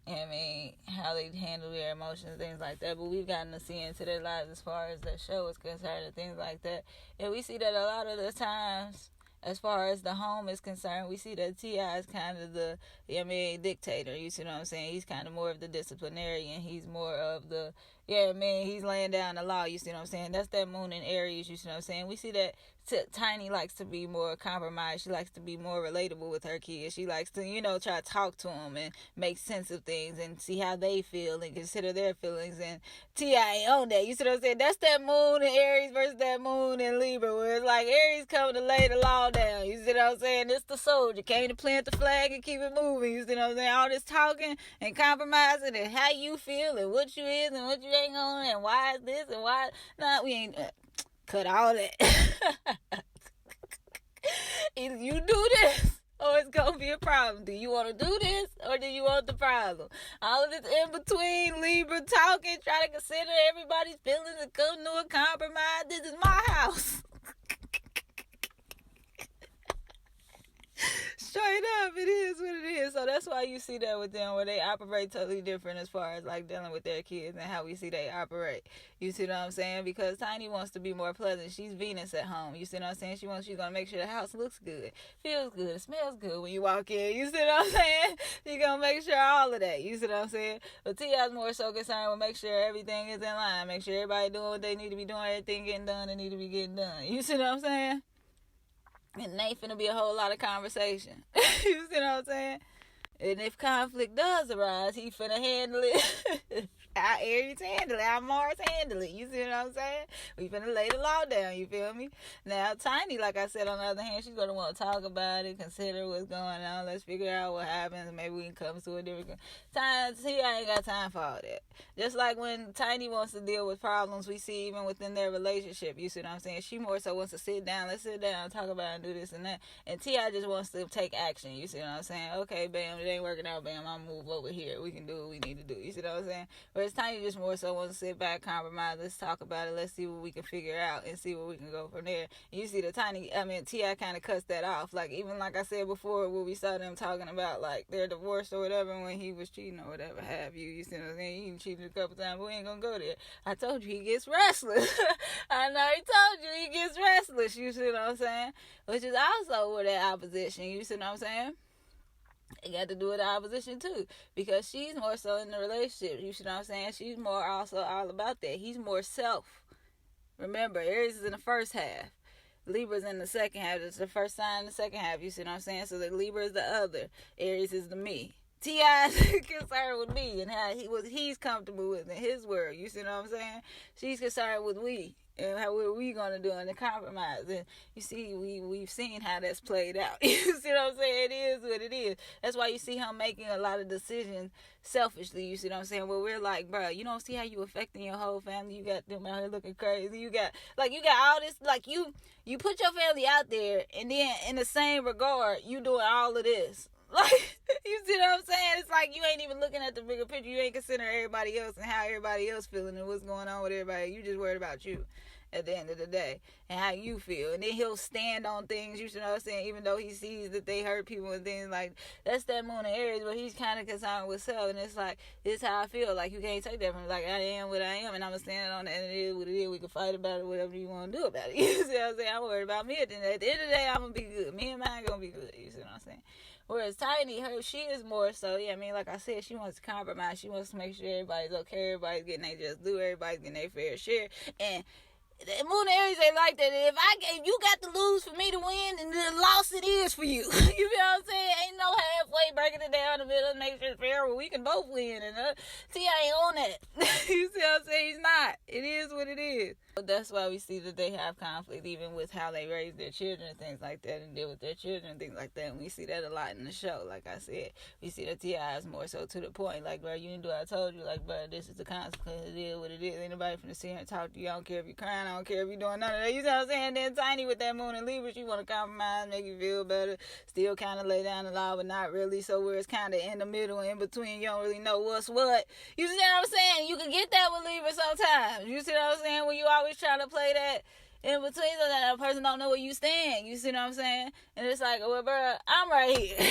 how they handle their emotions and things like that. But we've gotten to see into their lives as far as their show is concerned and things like that. And we see that a lot of the times, as far as the home is concerned, we see that T.I. is kind of the, dictator. You see what I'm saying? He's kind of more of the disciplinarian. He's more of the, Yeah, man, he's laying down the law, you see what I'm saying? That's that moon in Aries, you see what I'm saying? We see that Tiny likes to be more compromised. She likes to be more relatable with her kids. She likes to, try to talk to them and make sense of things and see how they feel and consider their feelings. And T.I. ain't on that, you see what I'm saying? That's that moon in Aries versus that moon in Libra, where it's like Aries coming to lay the law down, you see what I'm saying? It's the soldier, came to plant the flag and keep it moving, you see what I'm saying? All this talking and compromising and how you feel and what you is and what you ain't on and why is this and why not. We ain't cut all that. Either you do this or it's gonna be a problem. Do you want to do this or do you want the problem? All of this in between, Libra talking, try to consider everybody's feelings and come to a compromise. This is my house. Straight up, it is what it is. So that's why you see that with them, where they operate totally different as far as like dealing with their kids and how we see they operate. You see what I'm saying? Because Tiny wants to be more pleasant. She's Venus at home. You see what I'm saying? She's gonna make sure the house looks good, feels good, smells good when you walk in. You see what I'm saying? She's gonna make sure all of that. You see what I'm saying? But T.I.'s more so concerned with make sure everything is in line, make sure everybody doing what they need to be doing, everything getting done that need to be getting done. You see what I'm saying? And ain't finna be a whole lot of conversation. You see what I'm saying? And if conflict does arise, he finna handle it. Our Aries handle it. Our Mars handle it. You see what I'm saying? We finna lay the law down. You feel me? Now, Tiny, like I said, on the other hand, she's gonna want to talk about it, consider what's going on. Let's figure out what happens. Maybe we can come to a different time. See, I ain't got time for all that. Just like when Tiny wants to deal with problems we see even within their relationship. You see what I'm saying? She more so wants to sit down. Let's sit down and talk about it and do this and that. And T.I. just wants to take action. You see what I'm saying? Okay, bam, it ain't working out. Bam, I'll move over here. We can do what we need to do. You see what I'm saying? Whereas Tiny just more so wants to sit back, compromise. Let's talk about it. Let's see what we can figure out and see where we can go from there. And you see T.I. kind of cuts that off. Like, even like I said before, where we saw them talking about like their divorce or whatever when he was cheating or whatever have you. You see what I'm saying? He cheated a couple times, but we ain't gonna go there. I told you he gets restless. I know he told you he gets restless. You see what I'm saying? Which is also with that opposition. You see what I'm saying? It got to do with the opposition too, because she's more so in the relationship. You see what I'm saying? She's more also all about that. He's more self. Remember, Aries is in the first half. Libra's in the second half. It's the first sign in the second half. You see what I'm saying? So the Libra is the other. Aries is the me. T.I. is concerned with me and how he's comfortable with in his world. You see what I'm saying? She's concerned with we and how what we gonna do in the compromise. And you see, we've seen how that's played out. You see what I'm saying? It is what it is. That's why you see him making a lot of decisions selfishly. You see what I'm saying? Where we're like, bro, you don't see how you affecting your whole family. You got them out here looking crazy. You got all this, like you put your family out there, and then in the same regard, you doing all of this. Like, you see what I'm saying? It's like you ain't even looking at the bigger picture. You ain't considering everybody else and how everybody else feeling and what's going on with everybody. You just worried about you at the end of the day and how you feel. And then he'll stand on things, you know what I'm saying, even though he sees that they hurt people and things like that's that moon in Aries, but he's kind of concerned with self. And it's like, this is how I feel. Like, you can't take that from me. Like, I am what I am, and I'm going to stand on it, and it is what it is. We can fight about it, whatever you want to do about it. You see what I'm saying? I'm worried about me. At the end of the day, I'm going to be good. Me and mine going to be good. You see what I'm saying? Whereas Tiny, she is more so, like I said, she wants to compromise. She wants to make sure everybody's okay, everybody's getting their just due, everybody's getting their fair share. And the moon Aries ain't like that. If you got to lose for me to win, and the loss it is for you. You feel what I'm saying? Ain't no halfway breaking it down the middle and make sure it's fair where we can both win. And T.I. ain't on that. You see what I'm saying? He's not. It is what it is. But that's why we see that they have conflict even with how they raise their children and things like that and deal with their children and things like that. And we see that a lot in the show. Like I said, we see that T.I. is more so to the point. Like, bro, you didn't do what I told you. Like, bro, this is the consequence. It is what it is. Ain't nobody finna sit here and talk to you. I don't care if you're crying. I don't care if you're doing none of that. You know what I'm saying? Then Tiny with that moon and Libra, she want to compromise, make you feel better, still kind of lay down the law, but not really. So where it's kind of in the middle, in between, you don't really know what's what. You see what I'm saying? You can get that with Libra sometimes. You see what I'm saying? When you always trying to play that, in between so that person don't know where you stand. You see what I'm saying? And it's like, well, bro, I'm right here.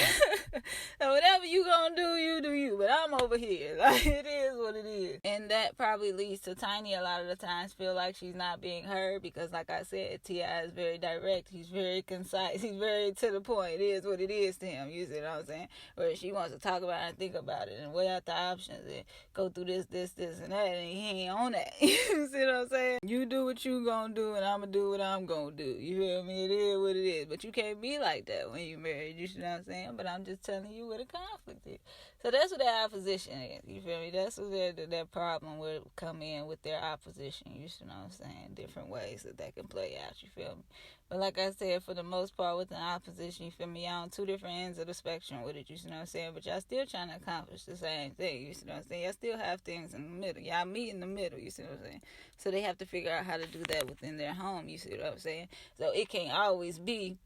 So whatever you gonna do, you do you. But I'm over here. Like, it is what it is. And that probably leads to Tiny a lot of the times feel like she's not being heard because, like I said, T.I. is very direct. He's very concise. He's very to the point. It is what it is to him. You see what I'm saying? Where she wants to talk about it and think about it and weigh out the options and go through this, and that, and he ain't on that. You see what I'm saying? You do what you gonna do and I'm gonna do what I'm gonna do. You feel me? It is what it is. But you can't be like that when you married. You see what I'm saying? But I'm just telling you what the conflict is. So that's what their opposition is. You feel me? That's where that problem will come in with their opposition. You see what I'm saying? Different ways that can play out. You feel me? But like I said, for the most part, with the opposition, you feel me? Y'all on two different ends of the spectrum with it. You see what I'm saying? But y'all still trying to accomplish the same thing. You see what I'm saying? Y'all still have things in the middle. Y'all meet in the middle. You see what I'm saying? So they have to figure out how to do that within their home. You see what I'm saying? So it can't always be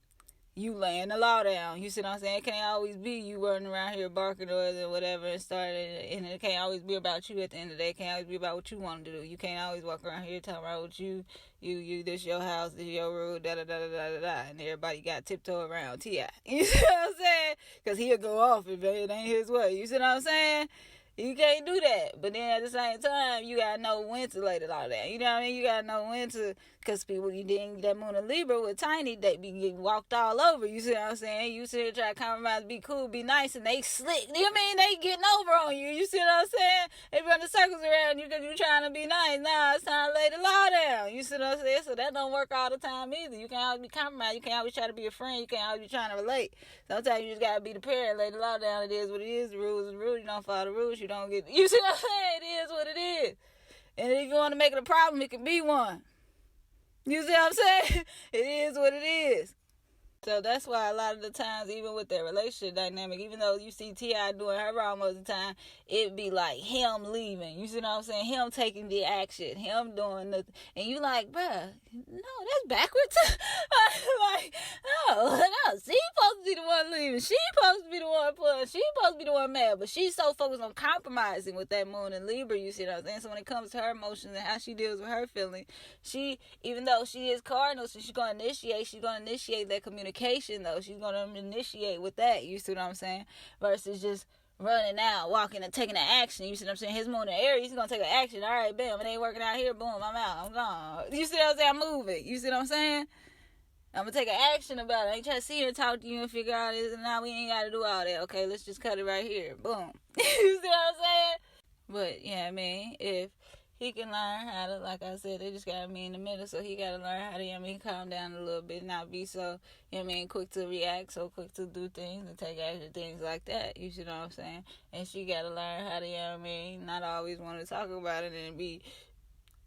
you laying the law down. You see what I'm saying? It can't always be you running around here barking or whatever and starting, and it can't always be about you at the end of the day. It can't always be about what you want to do. You can't always walk around here talking about what you, this your house, this your rule, da-da-da-da-da-da, and everybody got tiptoe around T.I. You see what I'm saying? Because he'll go off if it ain't his way. You see what I'm saying? You can't do that. But then at the same time, you gotta know when to lay it all down. You know what I mean? You gotta know when to, because people, you didn't that Moon and Libra with Tiny, they be getting walked all over. You see what I'm saying? You sit here try to compromise, be cool, be nice, and they slick. You know what I mean? They getting over on you. You see what I'm saying? They run the circles around you because you trying to be nice. Nah, it's time to lay the law down. You see what I'm saying? So that don't work all the time either. You can't always be compromised. You can't always try to be a friend. You can't always be trying to relate. Sometimes you just gotta be the parent, lay the law down. It is what it is. The rules is the rules. You don't follow the rules. You don't get. You see what I'm saying? It is what it is. And if you want to make it a problem, it can be one. You see what I'm saying? It is what it is. So that's why a lot of the times, even with their relationship dynamic, even though you see T.I. doing her wrong most of the time, it be like him leaving. You see what I'm saying? Him taking the action. Him doing nothing. And you like, bruh, no, that's backwards. Like, no. She's supposed to be the one leaving. She's supposed to be the one pulling. She's supposed to be the one mad. But she's so focused on compromising with that Moon and Libra, you see what I'm saying? So when it comes to her emotions and how she deals with her feelings, she, even though she is cardinal, so she's going to initiate that communication, though. She's going to initiate with that. You see what I'm saying? Versus just running out, walking and taking an action. You see what I'm saying? His Moon in Aries, he's going to take an action. All right, bam, it ain't working out here. Boom, I'm out. I'm gone. You see what I'm saying? I'm moving. You see what I'm saying? I'm going to take an action about it. I ain't trying to sit here and talk to you and figure out this. Now we ain't got to do all that. Okay, let's just cut it right here. Boom. You see what I'm saying? But, yeah, I mean, if he can learn how to, like I said, they just got to be in the middle, so he got to learn how to, calm down a little bit, not be so, quick to react, so quick to do things and take action, things like that, you see what I'm saying? And she got to learn how to, not always want to talk about it and be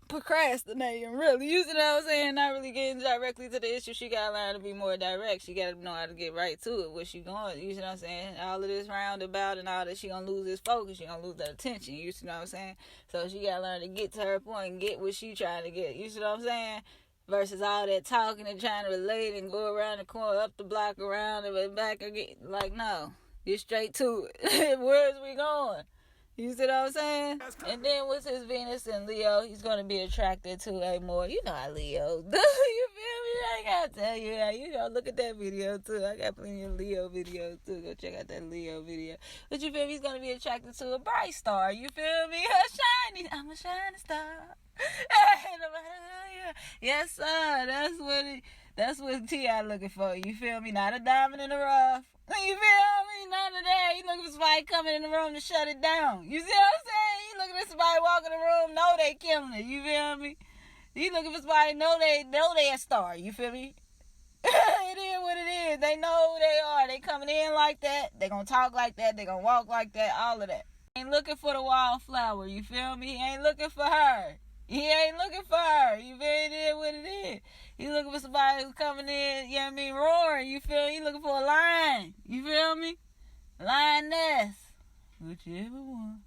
procrastinating, really, you see what I'm saying? Not really getting directly to the issue. She got to learn to be more direct. She got to know how to get right to it, where she going, you see what I'm saying? All of this roundabout and all that, she going to lose this focus, she going to lose that attention, you see what I'm saying? So she got to learn to get to her point and get what she trying to get, you see what I'm saying? Versus all that talking and trying to relate and go around the corner, up the block, around and back and get, like, no, get straight to it. Where is we going? You see what I'm saying? And then with his Venus in Leo, he's going to be attracted to a more, how Leo do. You feel me? I got to tell you that. Look at that video, too. I got plenty of Leo videos, too. Go check out that Leo video. But you feel me? He's going to be attracted to a bright star. You feel me? I'm a shining star. Yes, sir. That's what T.I. looking for. You feel me? Not a diamond in the rough. You feel me? None of that. He looking for somebody coming in the room to shut it down. You see what I'm saying? He looking at somebody walking in the room, know they killing it. You feel me? He looking for somebody know they a star. You feel me? It is what it is. They know who they are. They coming in like that. They gonna talk like that. They gonna walk like that. All of that. Ain't looking for the wildflower. You feel me? He ain't looking for her. He ain't looking for her. You feel it is what it is. He looking for somebody who's coming in, roaring. You feel me? He looking for a lion. You feel me? Lioness. Whichever one.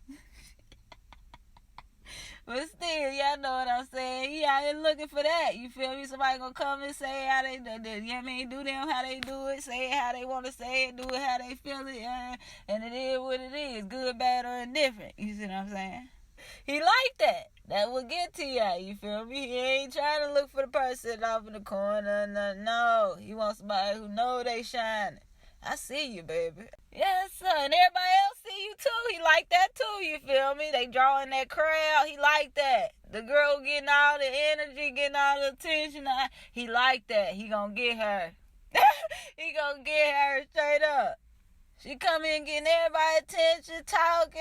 But still, y'all know what I'm saying. He out here looking for that. You feel me? Somebody gonna come and say how they do, do them how they do it, say it how they want to say it, do it how they feel it, and it is what it is, good, bad, or indifferent. You see what I'm saying? He like that. That will get to you. You feel me? He ain't trying to look for the person sitting off in the corner. No. He wants somebody who know they shining. I see you, baby. Yes, sir. And everybody else see you, too. He like that, too. You feel me? They drawing that crowd. He like that. The girl getting all the energy, getting all the attention. He like that. He gonna get her. He gonna get her straight up. She come in getting everybody attention, talking,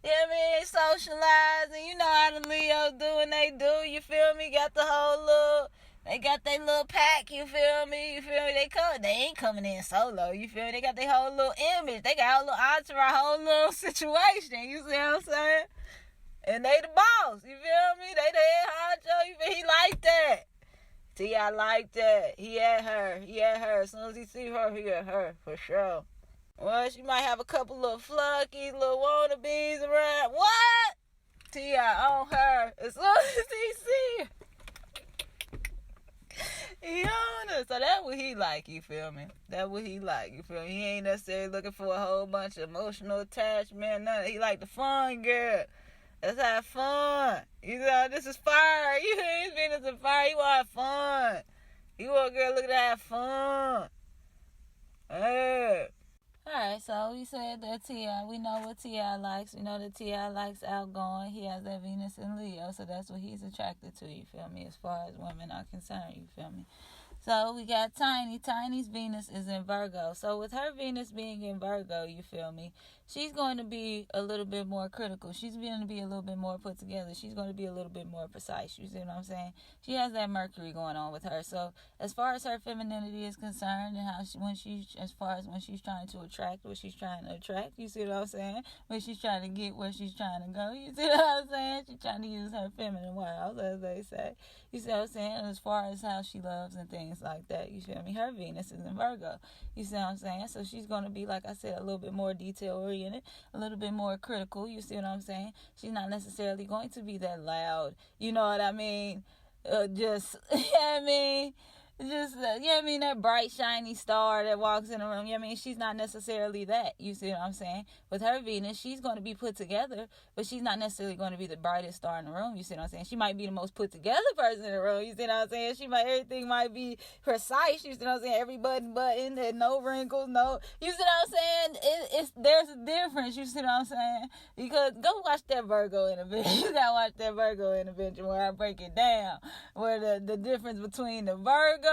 you know what I mean, socializing. You know how the Leos do when they do, you feel me? Got the whole little, they got their little pack, you feel me? They ain't coming in solo, you feel me? They got their whole little image. They got a little entourage, whole little situation, you see what I'm saying? And they the boss, you feel me? They the head honcho, you feel? He like that. T.I. like that. He at her. As soon as he see her, he at her, for sure. Well, she might have a couple little flunkies, little wannabes around. What? T.I. on her. As soon as he see her, he on her. So that's what he like, you feel me? That's what he like, you feel me? He ain't necessarily looking for a whole bunch of emotional attachment, none. He like the fun girl. Let's have fun. You know, this is fire. You hear his Venus in fire. You want to have fun. You want a girl looking to have fun. Hey. Alright, so we said that T.I., we know what T.I. likes. We know that T.I. likes outgoing. He has that Venus in Leo, so that's what he's attracted to, you feel me, as far as women are concerned, you feel me. So we got Tiny. Tiny's Venus is in Virgo. So with her Venus being in Virgo, you feel me, she's going to be a little bit more critical. She's going to be a little bit more put together. She's going to be a little bit more precise. You see what I'm saying? She has that Mercury going on with her. So as far as her femininity is concerned, and how when she's trying to attract what she's trying to attract, you see what I'm saying? When she's trying to get where she's trying to go, you see what I'm saying? She's trying to use her feminine wiles, as they say. You see what I'm saying? As far as how she loves and things like that, you feel me? Her Venus is in Virgo. You see what I'm saying? So she's going to be, like I said, a little bit more detail-oriented, a little bit more critical. You see what I'm saying? She's not necessarily going to be that loud. You know what I mean? You know what I mean? You know what I mean? That bright, shiny star that walks in the room. You know what I mean? She's not necessarily that. You see what I'm saying? With her Venus, she's going to be put together, but she's not necessarily going to be the brightest star in the room. You see what I'm saying? She might be the most put together person in the room. You see what I'm saying? Everything might be precise. You see what I'm saying? Every button, and no wrinkles, no. You see what I'm saying? There's a difference. You see what I'm saying? Because go watch that Virgo intervention. You gotta watch that Virgo intervention where I break it down, where the difference between the Virgo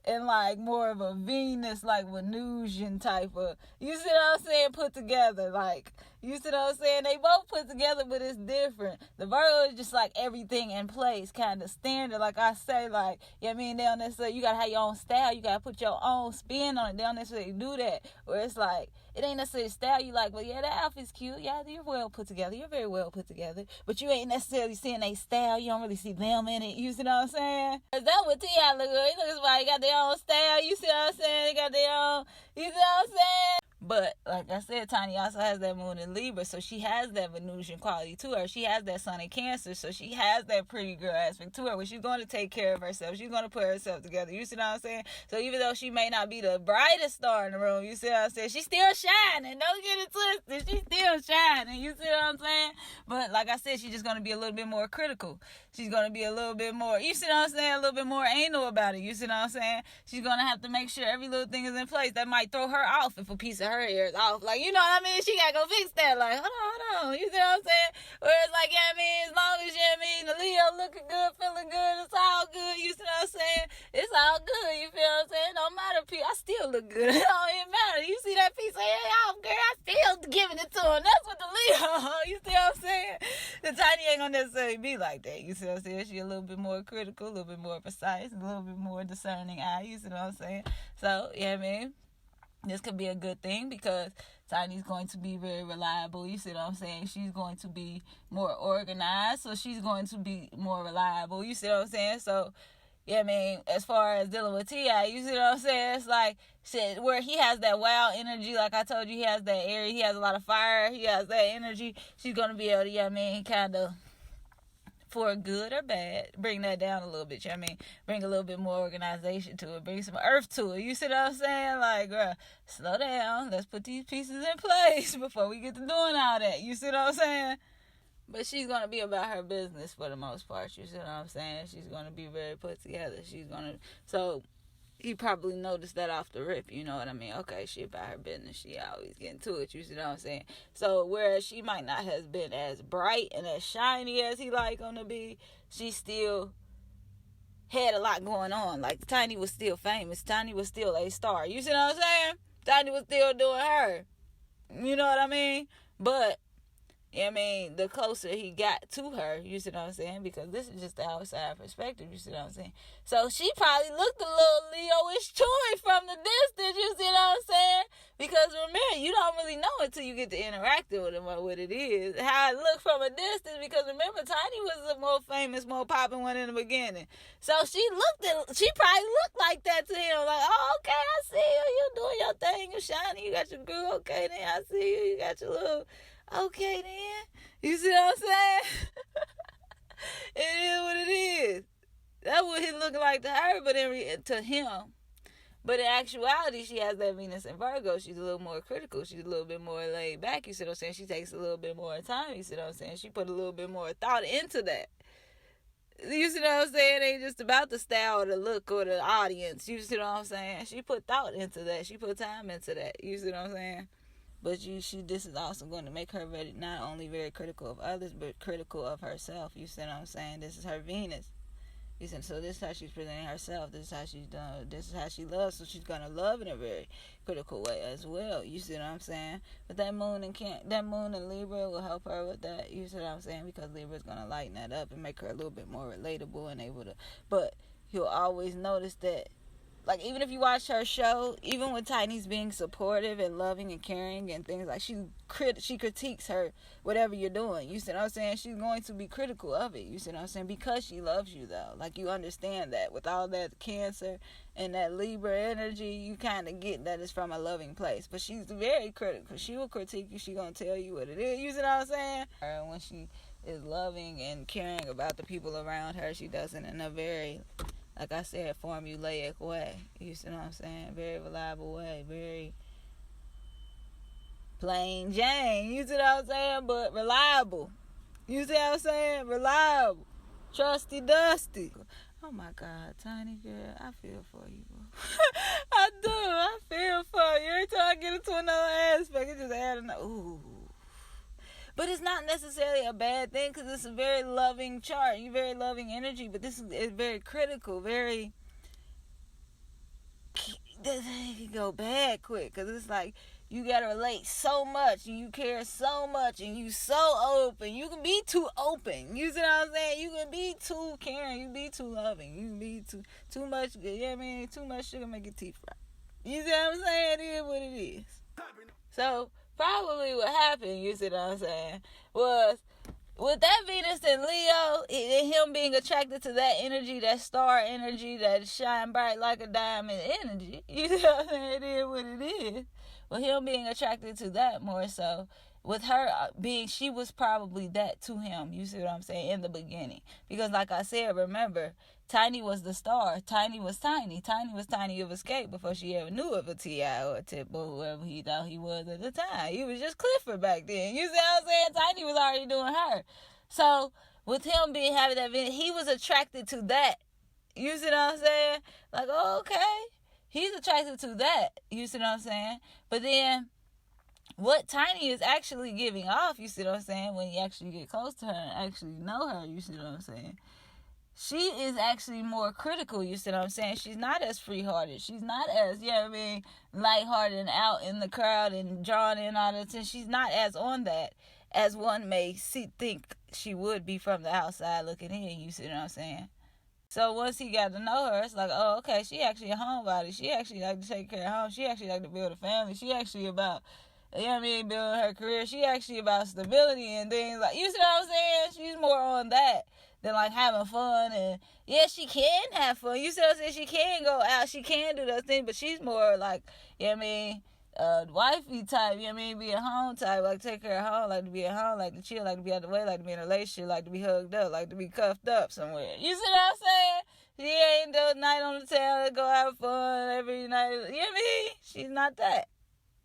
and like more of a Venus, like Venusian type of, you see what I'm saying, put together. Like, you see what I'm saying? They both put together, but it's different. The Virgo is just like everything in place, kind of standard. Like I say, like, you know what I mean? They don't necessarily, you gotta have your own style. You gotta put your own spin on it. They don't necessarily do that. Where it's like, it ain't necessarily style you like, well, yeah, that outfit's cute. Yeah, you're well put together. You're very well put together. But you ain't necessarily seeing they style. You don't really see them in it. You see what I'm saying? That's what T.I. look good. He looks like he got their own style. You see what I'm saying? They got their own, you see what I'm saying? But, like I said, Tiny also has that moon in Libra, so she has that Venusian quality to her. She has that sun in Cancer, so she has that pretty girl aspect to her, where she's going to take care of herself. She's going to put herself together. You see what I'm saying? So even though she may not be the brightest star in the room, you see what I'm saying? She's still shining. Don't get it twisted. She's still shining. You see what I'm saying? But, like I said, she's just going to be a little bit more critical. She's going to be a little bit more, you see what I'm saying? A little bit more anal about it. You see what I'm saying? She's going to have to make sure every little thing is in place. That might throw her off if a piece of her hair is off. Like, you know what I mean? She got to go fix that. Like, hold on. You see what I'm saying? Whereas, like, you know what I mean? As long as, you know what I mean, the Leo looking good, feeling good, it's all good. You see what I'm saying? It's all good. You feel what I'm saying? No matter, I still look good. It don't even matter. You see that piece of hair off, girl? I still giving it to him. That's what the Leo, you see what I'm saying? The Tiny ain't gonna necessarily be like that. You see what I'm saying? She a little bit more critical, a little bit more precise, a little bit more discerning eye. You see what I'm saying? So, you know what I mean? This could be a good thing because Tiny's going to be very reliable. You see what I'm saying? She's going to be more organized, so she's going to be more reliable. You see what I'm saying? So, yeah, I mean, as far as dealing with T.I., you see what I'm saying? It's like, shit, where he has that wild energy, like I told you, he has that Aries, he has a lot of fire, he has that energy. She's going to be able to, yeah, I mean, kind of, for good or bad, bring that down a little bit, you know what I mean? Bring a little bit more organization to it, bring some earth to it. You see what I'm saying? Like, girl, slow down, let's put these pieces in place before we get to doing all that. You see what I'm saying? But she's going to be about her business for the most part. You see what I'm saying? She's going to be very put together. So he probably noticed that off the rip. You know what I mean? Okay, she about her business. She always getting to it. You see what I'm saying? So whereas she might not have been as bright and as shiny as he like them to be, she still had a lot going on. Like, Tiny was still famous. Tiny was still a star. You see what I'm saying? Tiny was still doing her. You know what I mean? But I mean, the closer he got to her, you see what I'm saying? Because this is just the outside perspective, you see what I'm saying? So she probably looked a little Leo-ish to him from the distance, you see what I'm saying? Because remember, you don't really know until you get to interact with him or what it is. How it looked from a distance, because remember, Tiny was the more famous, more popping one in the beginning. So she probably looked like that to him. Like, oh, okay, I see you. You doing your thing. You shiny. You got your groove. Okay, then I see you. You got your little... Okay, then. You see what I'm saying? It is what it is. That's what he looking like to her, but to him. But in actuality, she has that Venus in Virgo. She's a little more critical. She's a little bit more laid back. You see what I'm saying? She takes a little bit more time. You see what I'm saying? She put a little bit more thought into that. You see what I'm saying? It ain't just about the style or the look or the audience. You see what I'm saying? She put thought into that. She put time into that. You see what I'm saying? But this is also going to make her not only very critical of others, but critical of herself. You see what I'm saying? This is her Venus. You see, so this is how she's presenting herself. This is how she's done. This is how she loves. So she's gonna love in a very critical way as well. You see what I'm saying? But that moon in Libra will help her with that. You see what I'm saying? Because Libra is gonna lighten that up and make her a little bit more relatable and able to. But you'll always notice that. Like, even if you watch her show, even with Tiny's being supportive and loving and caring and things like, she critiques her, whatever you're doing. You see what I'm saying? She's going to be critical of it. You see what I'm saying? Because she loves you, though. Like, you understand that. With all that Cancer and that Libra energy, you kind of get that it's from a loving place. But she's very critical. She will critique you. She's going to tell you what it is. You see what I'm saying? When she is loving and caring about the people around her, she does it in a very... like I said, formulaic way. You see what I'm saying? Very reliable way. Very plain Jane. You see what I'm saying? But reliable. You see what I'm saying? Reliable. Trusty Dusty. Oh my God, Tiny girl, I feel for you, bro. I do. I feel for you. Every time I get into another aspect, it just add another. Ooh. But it's not necessarily a bad thing, because it's a very loving chart. You're very loving energy, but this is very critical, very... It can go bad quick, because it's like you got to relate so much, and you care so much, and you so open. You can be too open. You see what I'm saying? You can be too caring. You can be too loving. You can be too much, you know what I mean? Too much sugar make your teeth fry. You see what I'm saying? It is what it is. So... probably what happened, you see what I'm saying, was with that Venus in Leo, him being attracted to that energy, that star energy, that shine bright like a diamond energy, you see what I'm saying, it is what it is. With him being attracted to that more so, with her she was probably that to him, you see what I'm saying, in the beginning. Because like I said, remember, Tiny was the star. Tiny was Tiny. Tiny was Tiny of Escape before she ever knew of a T.I. or a Tip or whoever he thought he was at the time. He was just Clifford back then. You see what I'm saying? Tiny was already doing her. So, with him having that, he was attracted to that. You see what I'm saying? Like, oh, okay. He's attracted to that. You see what I'm saying? But then, what Tiny is actually giving off, you see what I'm saying, when you actually get close to her and actually know her, you see what I'm saying, she is actually more critical, you see what I'm saying? She's not as free-hearted. She's not as, you know what I mean, lighthearted and out in the crowd and drawn in all the attention. She's not as on that as one may think she would be from the outside looking in, you see what I'm saying? So once he got to know her, it's like, oh, okay, she actually a homebody. She actually like to take care of home. She actually like to build a family. She actually about... you know what I mean, building her career. She actually about stability and things like, you see what I'm saying? She's more on that than like having fun. And yeah, she can have fun. You see what I'm saying? She can go out. She can do those things, but she's more like, you know what I mean, wifey type, you know what I mean, be at home type, like take care of home, like to be at home, like to chill, like to be out the way, like to be in a relationship, like to be hugged up, like to be cuffed up somewhere. You see what I'm saying? She ain't do night on the town, go have fun every night. You know what I mean? She's not that.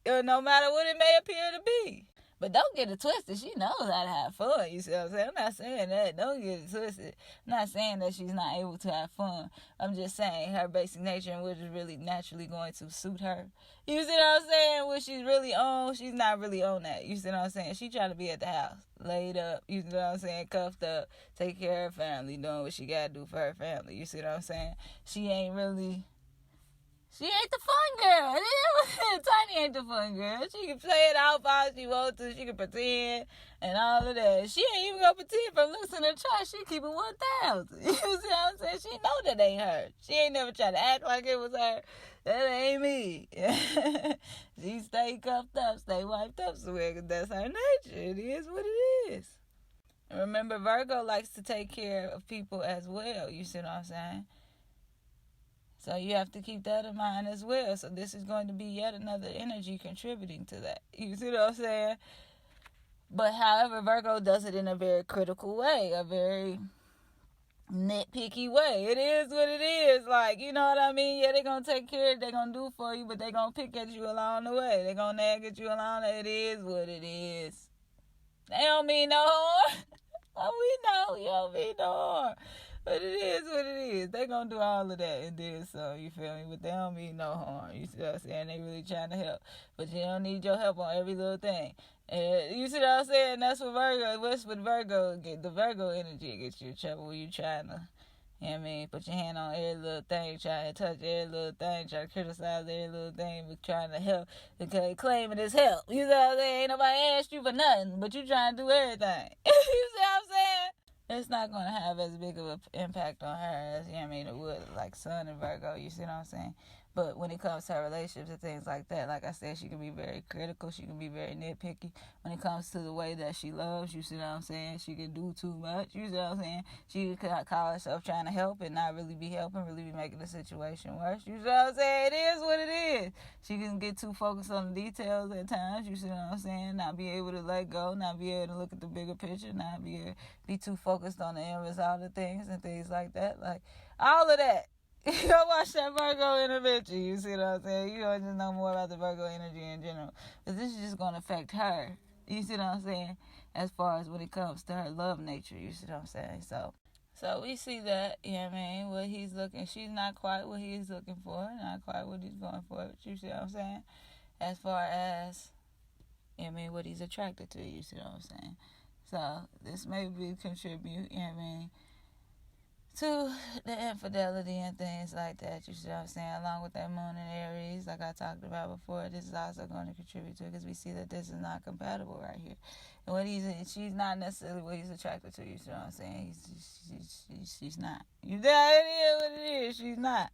No matter what it may appear to be. But don't get it twisted. She knows how to have fun. You see what I'm saying? I'm not saying that. Don't get it twisted. I'm not saying that she's not able to have fun. I'm just saying her basic nature and what is really naturally going to suit her. You see what I'm saying? What she's really on, she's not really on that. You see what I'm saying? She trying to be at the house, laid up. You see what I'm saying? Cuffed up, take care of her family, doing what she got to do for her family. You see what I'm saying? She ain't the fun girl. Tiny ain't the fun girl. She can play it out how she wants to. She can pretend and all of that. She ain't even gonna pretend from looks in her chart. She keep it 1,000. You see what I'm saying? She know that ain't her. She ain't never tried to act like it was her. That ain't me. She stay cuffed up, stay wiped up somewhere, because that's her nature. It is what it is. And remember, Virgo likes to take care of people as well. You see what I'm saying? So you have to keep that in mind as well. So this is going to be yet another energy contributing to that. You see what I'm saying? But however, Virgo does it in a very critical way, a very nitpicky way. It is what it is. Like, you know what I mean? Yeah, they're going to take care of it. They're going to do for you, but they're going to pick at you along the way. They're going to nag at you along the way. It is what it is. They don't mean no harm. Well, we know you don't mean no harm. But it is what it is. They gonna do all of that and then some, you feel me? But they don't mean no harm. You see what I'm saying? They really trying to help. But you don't need your help on every little thing. And you see what I'm saying? That's what Virgo, what's with Virgo get? The Virgo energy gets you in trouble when you trying to, you know what I mean, put your hand on every little thing, trying to touch every little thing, trying to criticize every little thing, but trying to help, because claiming it's help. You see what I'm saying? Ain't nobody asked you for nothing, but you trying to do everything. You see what I'm saying? It's not going to have as big of an impact on her as, you know what I mean, it would, like Sun and Virgo, you see what I'm saying? But when it comes to her relationships and things like that, like I said, she can be very critical. She can be very nitpicky. When it comes to the way that she loves, you see what I'm saying? She can do too much, you see what I'm saying? She can call herself trying to help and not really be helping, really be making the situation worse. You see what I'm saying? It is what it is. She can get too focused on the details at times, you see what I'm saying? Not be able to let go, not be able to look at the bigger picture, not be too focused on the end result of things and things like that. Like, all of that. You go watch that Virgo intervention. You see what I'm saying? You don't just know more about the Virgo energy in general. But this is just going to affect her. You see what I'm saying? As far as when it comes to her love nature. You see what I'm saying? So we see that, you know what I mean? What he's looking. She's not quite what he's looking for. Not quite what he's going for. But you see what I'm saying? As far as, you know what I mean, what he's attracted to. You see what I'm saying? So this may be contribute, you know what I mean, to the infidelity and things like that, you see what I'm saying, along with that moon in Aries, like I talked about before. This is also going to contribute to it, because we see that this is not compatible right here. And what she's not necessarily what he's attracted to, you see what I'm saying? She's not. It is what it is. She's not.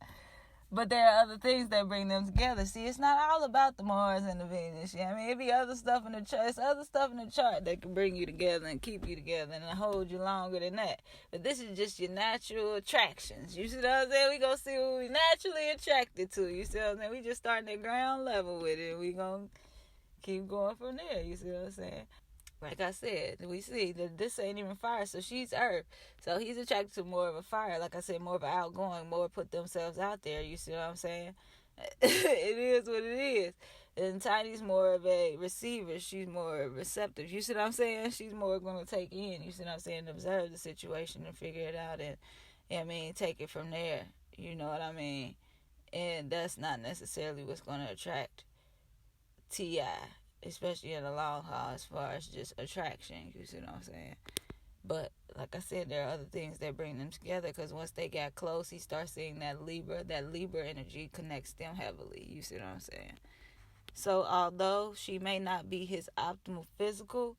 But there are other things that bring them together. See, it's not all about the Mars and the Venus. You know what I mean? It be other stuff in the chart. It's other stuff in the chart that can bring you together and keep you together and hold you longer than that. But this is just your natural attractions. You see what I'm saying? We gonna see what we naturally attracted to. You see what I'm saying? We just starting at ground level with it. We gonna keep going from there. You see what I'm saying? Like I said, we see that this ain't even fire, so she's earth. So he's attracted to more of a fire. Like I said, more of an outgoing, more put themselves out there. You see what I'm saying? It is what it is. And Tiny's more of a receiver. She's more receptive. You see what I'm saying? She's more going to take in. You see what I'm saying? Observe the situation and figure it out and, you know what I mean, take it from there. You know what I mean? And that's not necessarily what's going to attract T.I., especially in the long haul, as far as just attraction. You see what I'm saying? But like I said, there are other things that bring them together, because once they got close, he starts seeing that Libra energy connects them heavily. You see what I'm saying? So although she may not be his optimal physical,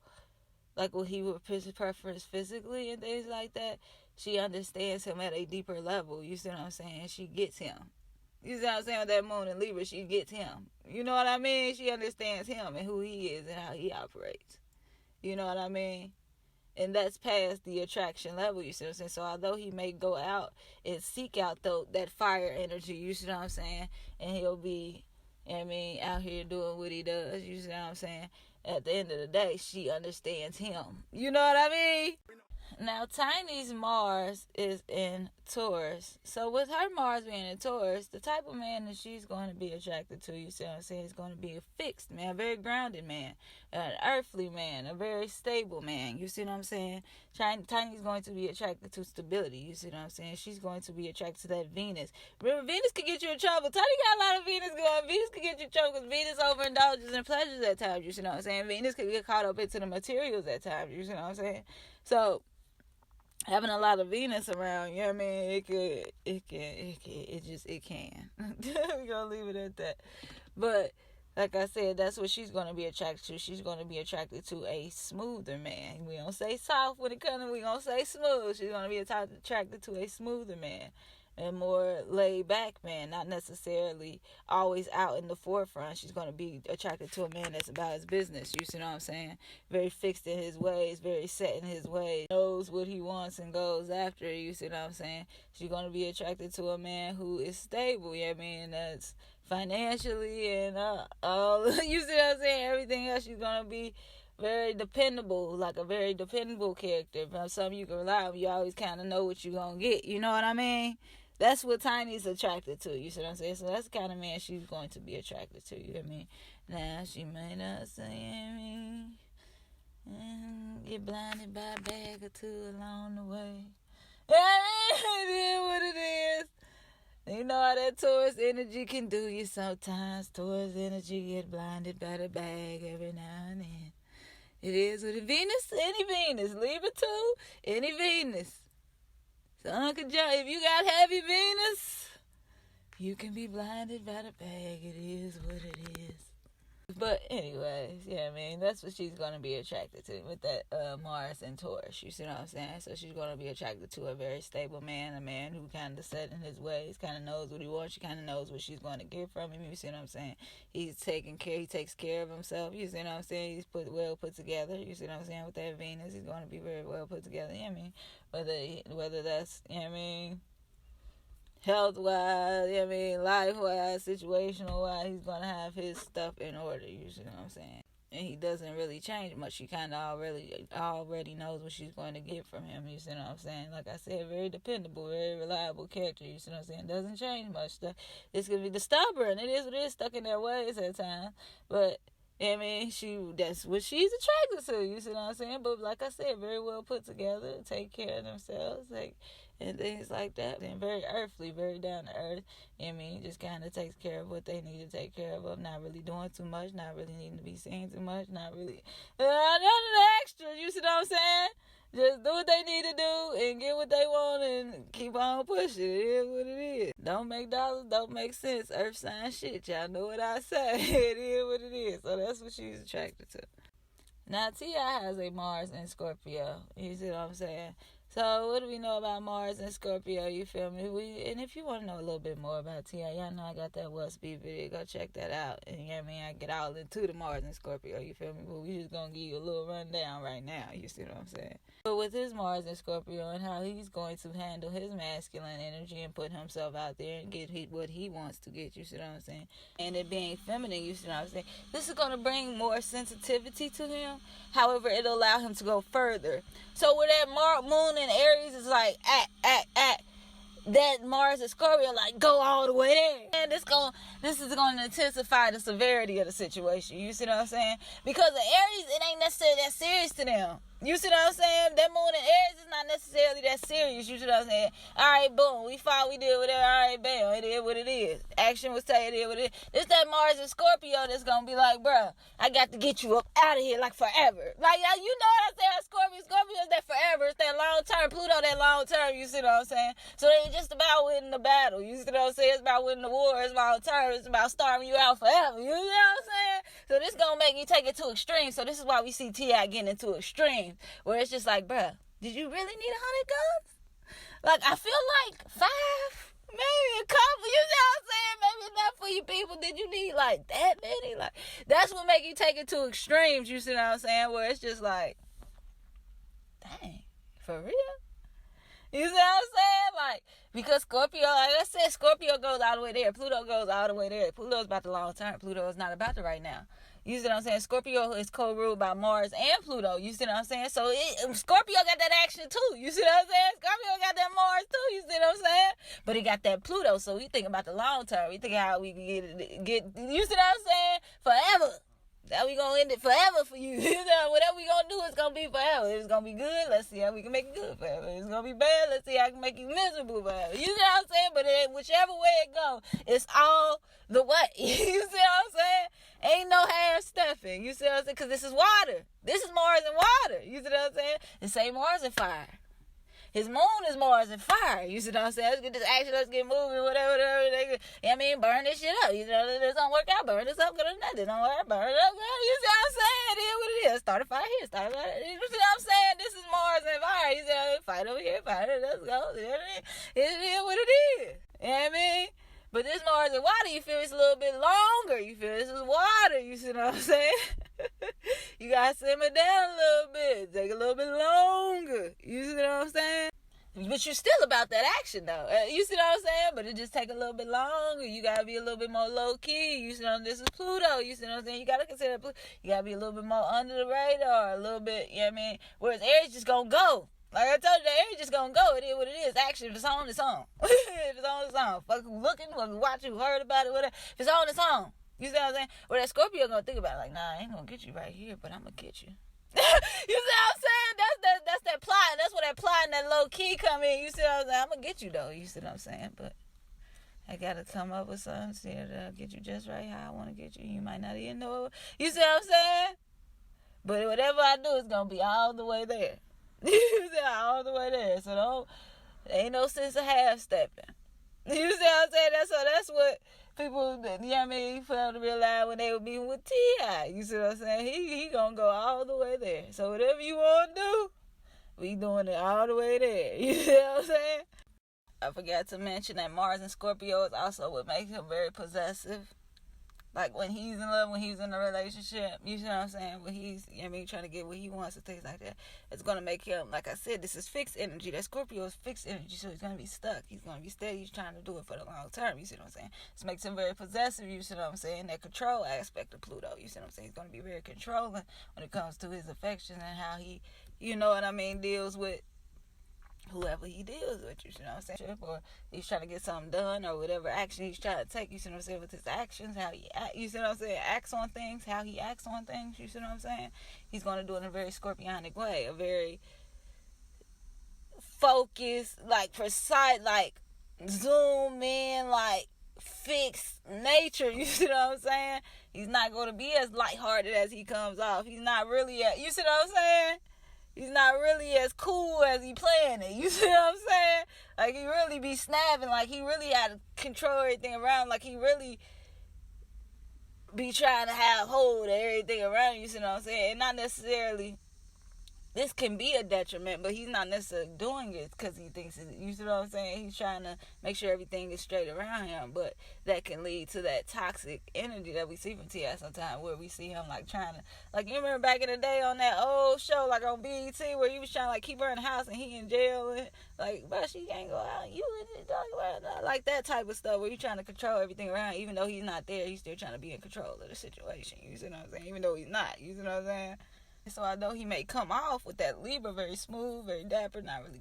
like what he would preference physically and things like that, she understands him at a deeper level. You see what I'm saying? She gets him. You see what I'm saying? With that moon in Libra, she gets him. You know what I mean? She understands him and who he is and how he operates. You know what I mean? And that's past the attraction level, you see what I'm saying? So although he may go out and seek out that fire energy, you see what I'm saying? And he'll be, you know what I mean, out here doing what he does, you see what I'm saying? At the end of the day, she understands him. You know what I mean? Now, Tiny's Mars is in Taurus. So with her Mars being in Taurus, the type of man that she's going to be attracted to, you see what I'm saying, is going to be a fixed man, a very grounded man, an earthly man, a very stable man. You see what I'm saying? Tiny's going to be attracted to stability. You see what I'm saying? She's going to be attracted to that Venus. Remember, Venus could get you in trouble. Tiny got a lot of Venus going. Venus could get you in trouble because Venus overindulges in pleasures at times. You see what I'm saying? Venus could get caught up into the materials at times. You see what I'm saying? So having a lot of Venus around, you know what I mean? It can. We're going to leave it at that. But like I said, that's what she's going to be attracted to. She's going to be attracted to a smoother man. We don't say soft when it comes to, we going to say smooth. She's going to be attracted to a smoother man. A more laid back man, not necessarily always out in the forefront. She's going to be attracted to a man that's about his business. You see what I'm saying? Very fixed in his ways, very set in his ways, knows what he wants and goes after it. You see what I'm saying? She's going to be attracted to a man who is stable. You know what I mean? That's financially and all. You see what I'm saying? Everything else, she's going to be very dependable, like a very dependable character. From something you can rely on. You always kind of know what you're going to get. You know what I mean? That's what Tiny's attracted to. You see what I'm saying? So that's the kind of man she's going to be attracted to. You know what I mean? Now, she may not say me. Get blinded by a bag or two along the way. It is what it is. You know how that Taurus energy can do you sometimes. Taurus energy get blinded by the bag every now and then. It is with Venus, any Venus. Libra too, any Venus. So Uncle Joe, if you got heavy Venus, you can be blinded by the bag. It is what it is. But anyways, yeah, I mean, that's what she's going to be attracted to with that Mars and Taurus. You see what I'm saying? So she's going to be attracted to a very stable man, a man who kind of set in his ways, kind of knows what he wants. She kind of knows what she's going to get from him. You see what I'm saying? He's taking care. He takes care of himself. You see what I'm saying? He's well put together. You see what I'm saying? With that Venus, he's going to be very well put together. You know what I mean? Whether that's, you know what I mean, health-wise, you know what I mean, life-wise, situational-wise, he's going to have his stuff in order, you see what I'm saying? And he doesn't really change much. She kind of already knows what she's going to get from him, you see what I'm saying? Like I said, very dependable, very reliable character, you see what I'm saying? Doesn't change much. This could be the stubborn. It is what it is, stuck in their ways at times. But, you know what I mean, that's what she's attracted to, you see what I'm saying? But like I said, very well put together, take care of themselves, and things like that. And very earthly, very down to earth. You know what I mean? Just kind of takes care of what they need to take care of. Not really doing too much. Not really needing to be seen too much. Not really none of the extra. You see what I'm saying? Just do what they need to do and get what they want and keep on pushing. It is what it is. Don't make dollars, don't make sense. Earth sign shit. Y'all know what I say. It is what it is. So that's what she's attracted to. Now, T.I. has a Mars in Scorpio. You see what I'm saying? So, what do we know about Mars and Scorpio? You feel me? And if you want to know a little bit more about T.I., y'all know I got that What Speed video. Go check that out. And you know what I mean? I get all into the Mars and Scorpio. You feel me? But we just going to give you a little rundown right now. You see what I'm saying? But with his Mars and Scorpio and how he's going to handle his masculine energy and put himself out there and get what he wants to get. You see what I'm saying? And it being feminine, you see what I'm saying? This is going to bring more sensitivity to him. However, it'll allow him to go further. So with that Moon and Aries is like, act. That Mars and Scorpio, like, go all the way there. And this is going to intensify the severity of the situation. You see what I'm saying? Because the Aries, it ain't necessarily that serious to them. You see what I'm saying? That Moon and Aries is not necessarily that serious. You see what I'm saying? All right, boom. We fought. We did whatever. All right, bam. It is what it is. Action was taken. It is what it is. This that Mars and Scorpio that's going to be like, bruh, I got to get you up out of here like forever. Like, you know what I'm saying? Scorpio is that forever. It's that long term. Pluto, that long term. You see what I'm saying? So it ain't just about winning the battle. You see what I'm saying? It's about winning the war. It's long term. It's about starving you out forever. You know what I'm saying? So this going to make you take it to extreme. So this is why we see T.I. getting into extreme. Where it's just like, bruh, did you really need 100 guns? Like, I feel like 5, maybe a couple, you know what I'm saying? Maybe not for you people. Did you need, like, that many? Like, that's what make you take it to extremes, you see what I'm saying? Where it's just like, dang, for real? You see what I'm saying? Like, because Scorpio, like I said, Scorpio goes all the way there. Pluto goes all the way there. Pluto's about the long term. Pluto is not about the right now. You see what I'm saying? Scorpio is co-ruled by Mars and Pluto. You see what I'm saying? So Scorpio got that action too. You see what I'm saying? Scorpio got that Mars too. You see what I'm saying? But he got that Pluto. So we think about the long term. We think how we can get. You see what I'm saying? Forever. That we gonna end it forever for you. Whatever we gonna do, it's gonna be forever. If it's gonna be good, let's see how we can make it good forever. If it's gonna be bad, let's see how I can make you miserable forever. You see what I'm saying? But whichever way it go, it's all the way. You see what I'm saying? Ain't no half stuffing. You see what I'm saying? Because this is water. This is Mars and water. You see what I'm saying? The same Mars and fire. His moon is Mars and fire. You see what I'm saying? Let's get this action. Let's get moving. Whatever. Burn this shit up. You know, this don't work out. Burn this up. Good enough. This don't work. Burn it up. You see what I'm saying? It is what it is. Start a fire here. Start a fire. You see what I'm saying? This is Mars and fire. You see what I mean? Fight over here. Fight it. Let's go. It is what it is. You know what I mean? But this Mars and water, you feel it's a little bit longer. You feel this is water. You see what I'm saying? You got to simmer down a little bit. Take a little bit longer. You see what I'm saying? But you're still about that action, though. You see what I'm saying? But it just take a little bit longer. You got to be a little bit more low-key. You see what I'm saying? This is Pluto. You see what I'm saying? You got to consider Pluto. You got to be a little bit more under the radar. A little bit, you know what I mean? Whereas Aries just going to go. Like I told you, Aries just going to go. It is what it is. Action, if it's on, it's on. If it's on, it's on. Fuck who looking, fuck who watching, who heard about it, whatever. If it's on, it's on. You see what I'm saying? Well, that Scorpio going to think about it like, nah, I ain't going to get you right here, but I'm going to get you. You see what I'm saying? That's that plot. That's where that plot and that low key come in. You see what I'm saying? I'm gonna get you though. You see what I'm saying? But I gotta come up with something that'll get you just right how I want to get you. You might not even know. You see what I'm saying? But whatever I do, it's gonna be all the way there. You see, all the way there. So ain't no sense of half stepping. You see what I'm saying? That's what people, you know what I mean, fail to realize when they were being with T.I. You see what I'm saying? He gonna go all the way there. So whatever you want to do, we doing it all the way there. You see what I'm saying? I forgot to mention that Mars and Scorpio is also what makes him very possessive. Like when he's in love, when he's in a relationship, you see what I'm saying? When he's, you know what I mean, trying to get what he wants and things like that. It's going to make him, like I said, this is fixed energy. That Scorpio is fixed energy, so he's going to be stuck. He's going to be steady. He's trying to do it for the long term, you see what I'm saying? This makes him very possessive, you see what I'm saying? That control aspect of Pluto, you see what I'm saying? He's going to be very controlling when it comes to his affection and how he, you know what I mean, deals with whoever he deals with, you see what I'm saying? Or he's trying to get something done or whatever action he's trying to take, you see what I'm saying, with his actions, how he act, you see what I'm saying, acts on things, how he acts on things, you see what I'm saying? He's going to do it in a very scorpionic way, a very focused, like precise, like zoom in, like fixed nature, you see what I'm saying? He's not going to be as lighthearted as he comes off. He's not really, you see what I'm saying? He's not really as cool as he playing it. You see what I'm saying? Like, he really be snapping. Like, he really had to control everything around. Like, he really be trying to have hold of everything around. You see what I'm saying? And not necessarily, this can be a detriment, but he's not necessarily doing it because he thinks it. You see what I'm saying? He's trying to make sure everything is straight around him, but that can lead to that toxic energy that we see from T.I. sometimes, where we see him like trying to, like, you remember back in the day on that old show, like on BET, where he was trying to like keep her in the house and he in jail and like, but she can't go out. You like that type of stuff where you're trying to control everything around, even though he's not there, he's still trying to be in control of the situation. You see what I'm saying? Even though he's not. You see what I'm saying? So I know he may come off with that Libra, very smooth, very dapper, not really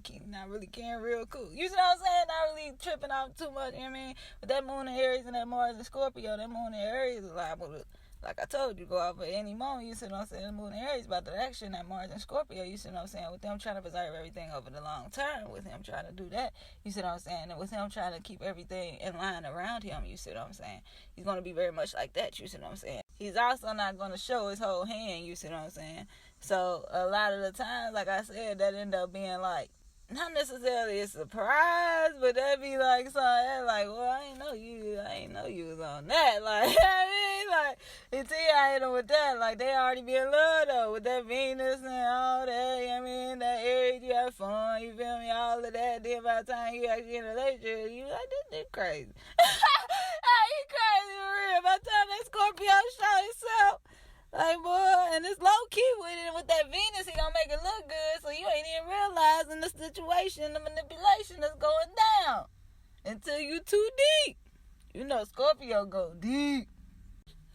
caring, real cool. You see what I'm saying? Not really tripping off too much, you know what I mean? With that moon in Aries and that Mars in Scorpio, that moon in Aries is liable to, like I told you, go off at any moment. You see what I'm saying? The moon in Aries about the action, that Mars in Scorpio, you see what I'm saying? With them trying to preserve everything over the long term, with him trying to do that, you see what I'm saying? And with him trying to keep everything in line around him, you see what I'm saying? He's going to be very much like that, you see what I'm saying? He's also not going to show his whole hand, you see what I'm saying? So a lot of the times, like I said, that end up being like, not necessarily a surprise, but that be like something like, well, I ain't know you was on that. Like, I mean, like, and T.I. hit him with that. Like, they already be in love, though, with that Venus and all that. You know what I mean? That Aries, you have fun, you feel me? All of that. Then by the time you actually in a relationship, you like, this nigga crazy. He crazy for real. By the time that Scorpio show himself, like, boy, and it's low-key with it. With that Venus, he gonna make it look good, so you ain't even realizing the situation, the manipulation that's going down until you too deep. You know Scorpio go deep.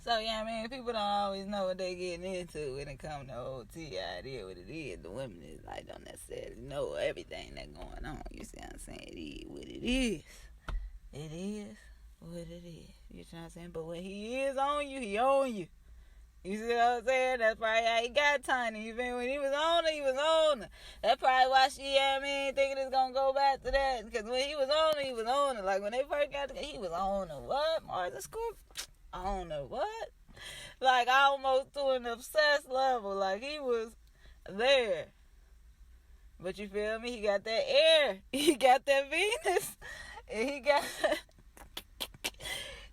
So, yeah, I mean, people don't always know what they getting into when it comes to OT. Idea what it is. The women is like, don't necessarily know everything that's going on. You see what I'm saying? It is what it is. It is what it is. You see what I'm saying? But when he is on you, he on you. You see what I'm saying? That's probably how he got Tiny. You feel me? When he was on her, he was on her. That's probably why she, thinking it's going to go back to that. Because when he was on her, he was on her. Like, when they first got together, he was on her. What? Mars and Scorpio? On her. What? Like, almost to an obsessed level. Like, he was there. But you feel me? He got that air. He got that Venus. And he got Venus.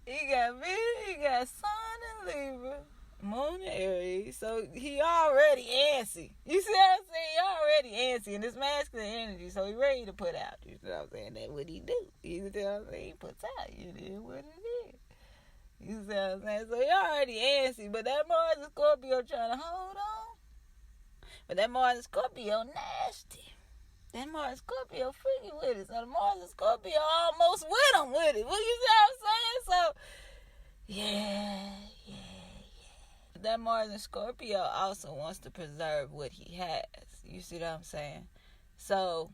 He got Sun and Libra. Moon and Aries, so he already antsy. You see what I'm saying? He already antsy in this masculine energy, so he ready to put out. You see what I'm saying? That's what he do. You see what I'm saying? He puts out. You know what it is. You see what I'm saying? So he already antsy, but that Mars and Scorpio trying to hold on. But that Mars and Scorpio nasty. That Mars and Scorpio freaky with it. So the Mars and Scorpio almost with him with it. What you see what I'm saying? So, yeah. That Mars and Scorpio also wants to preserve what he has. You see what I'm saying? So,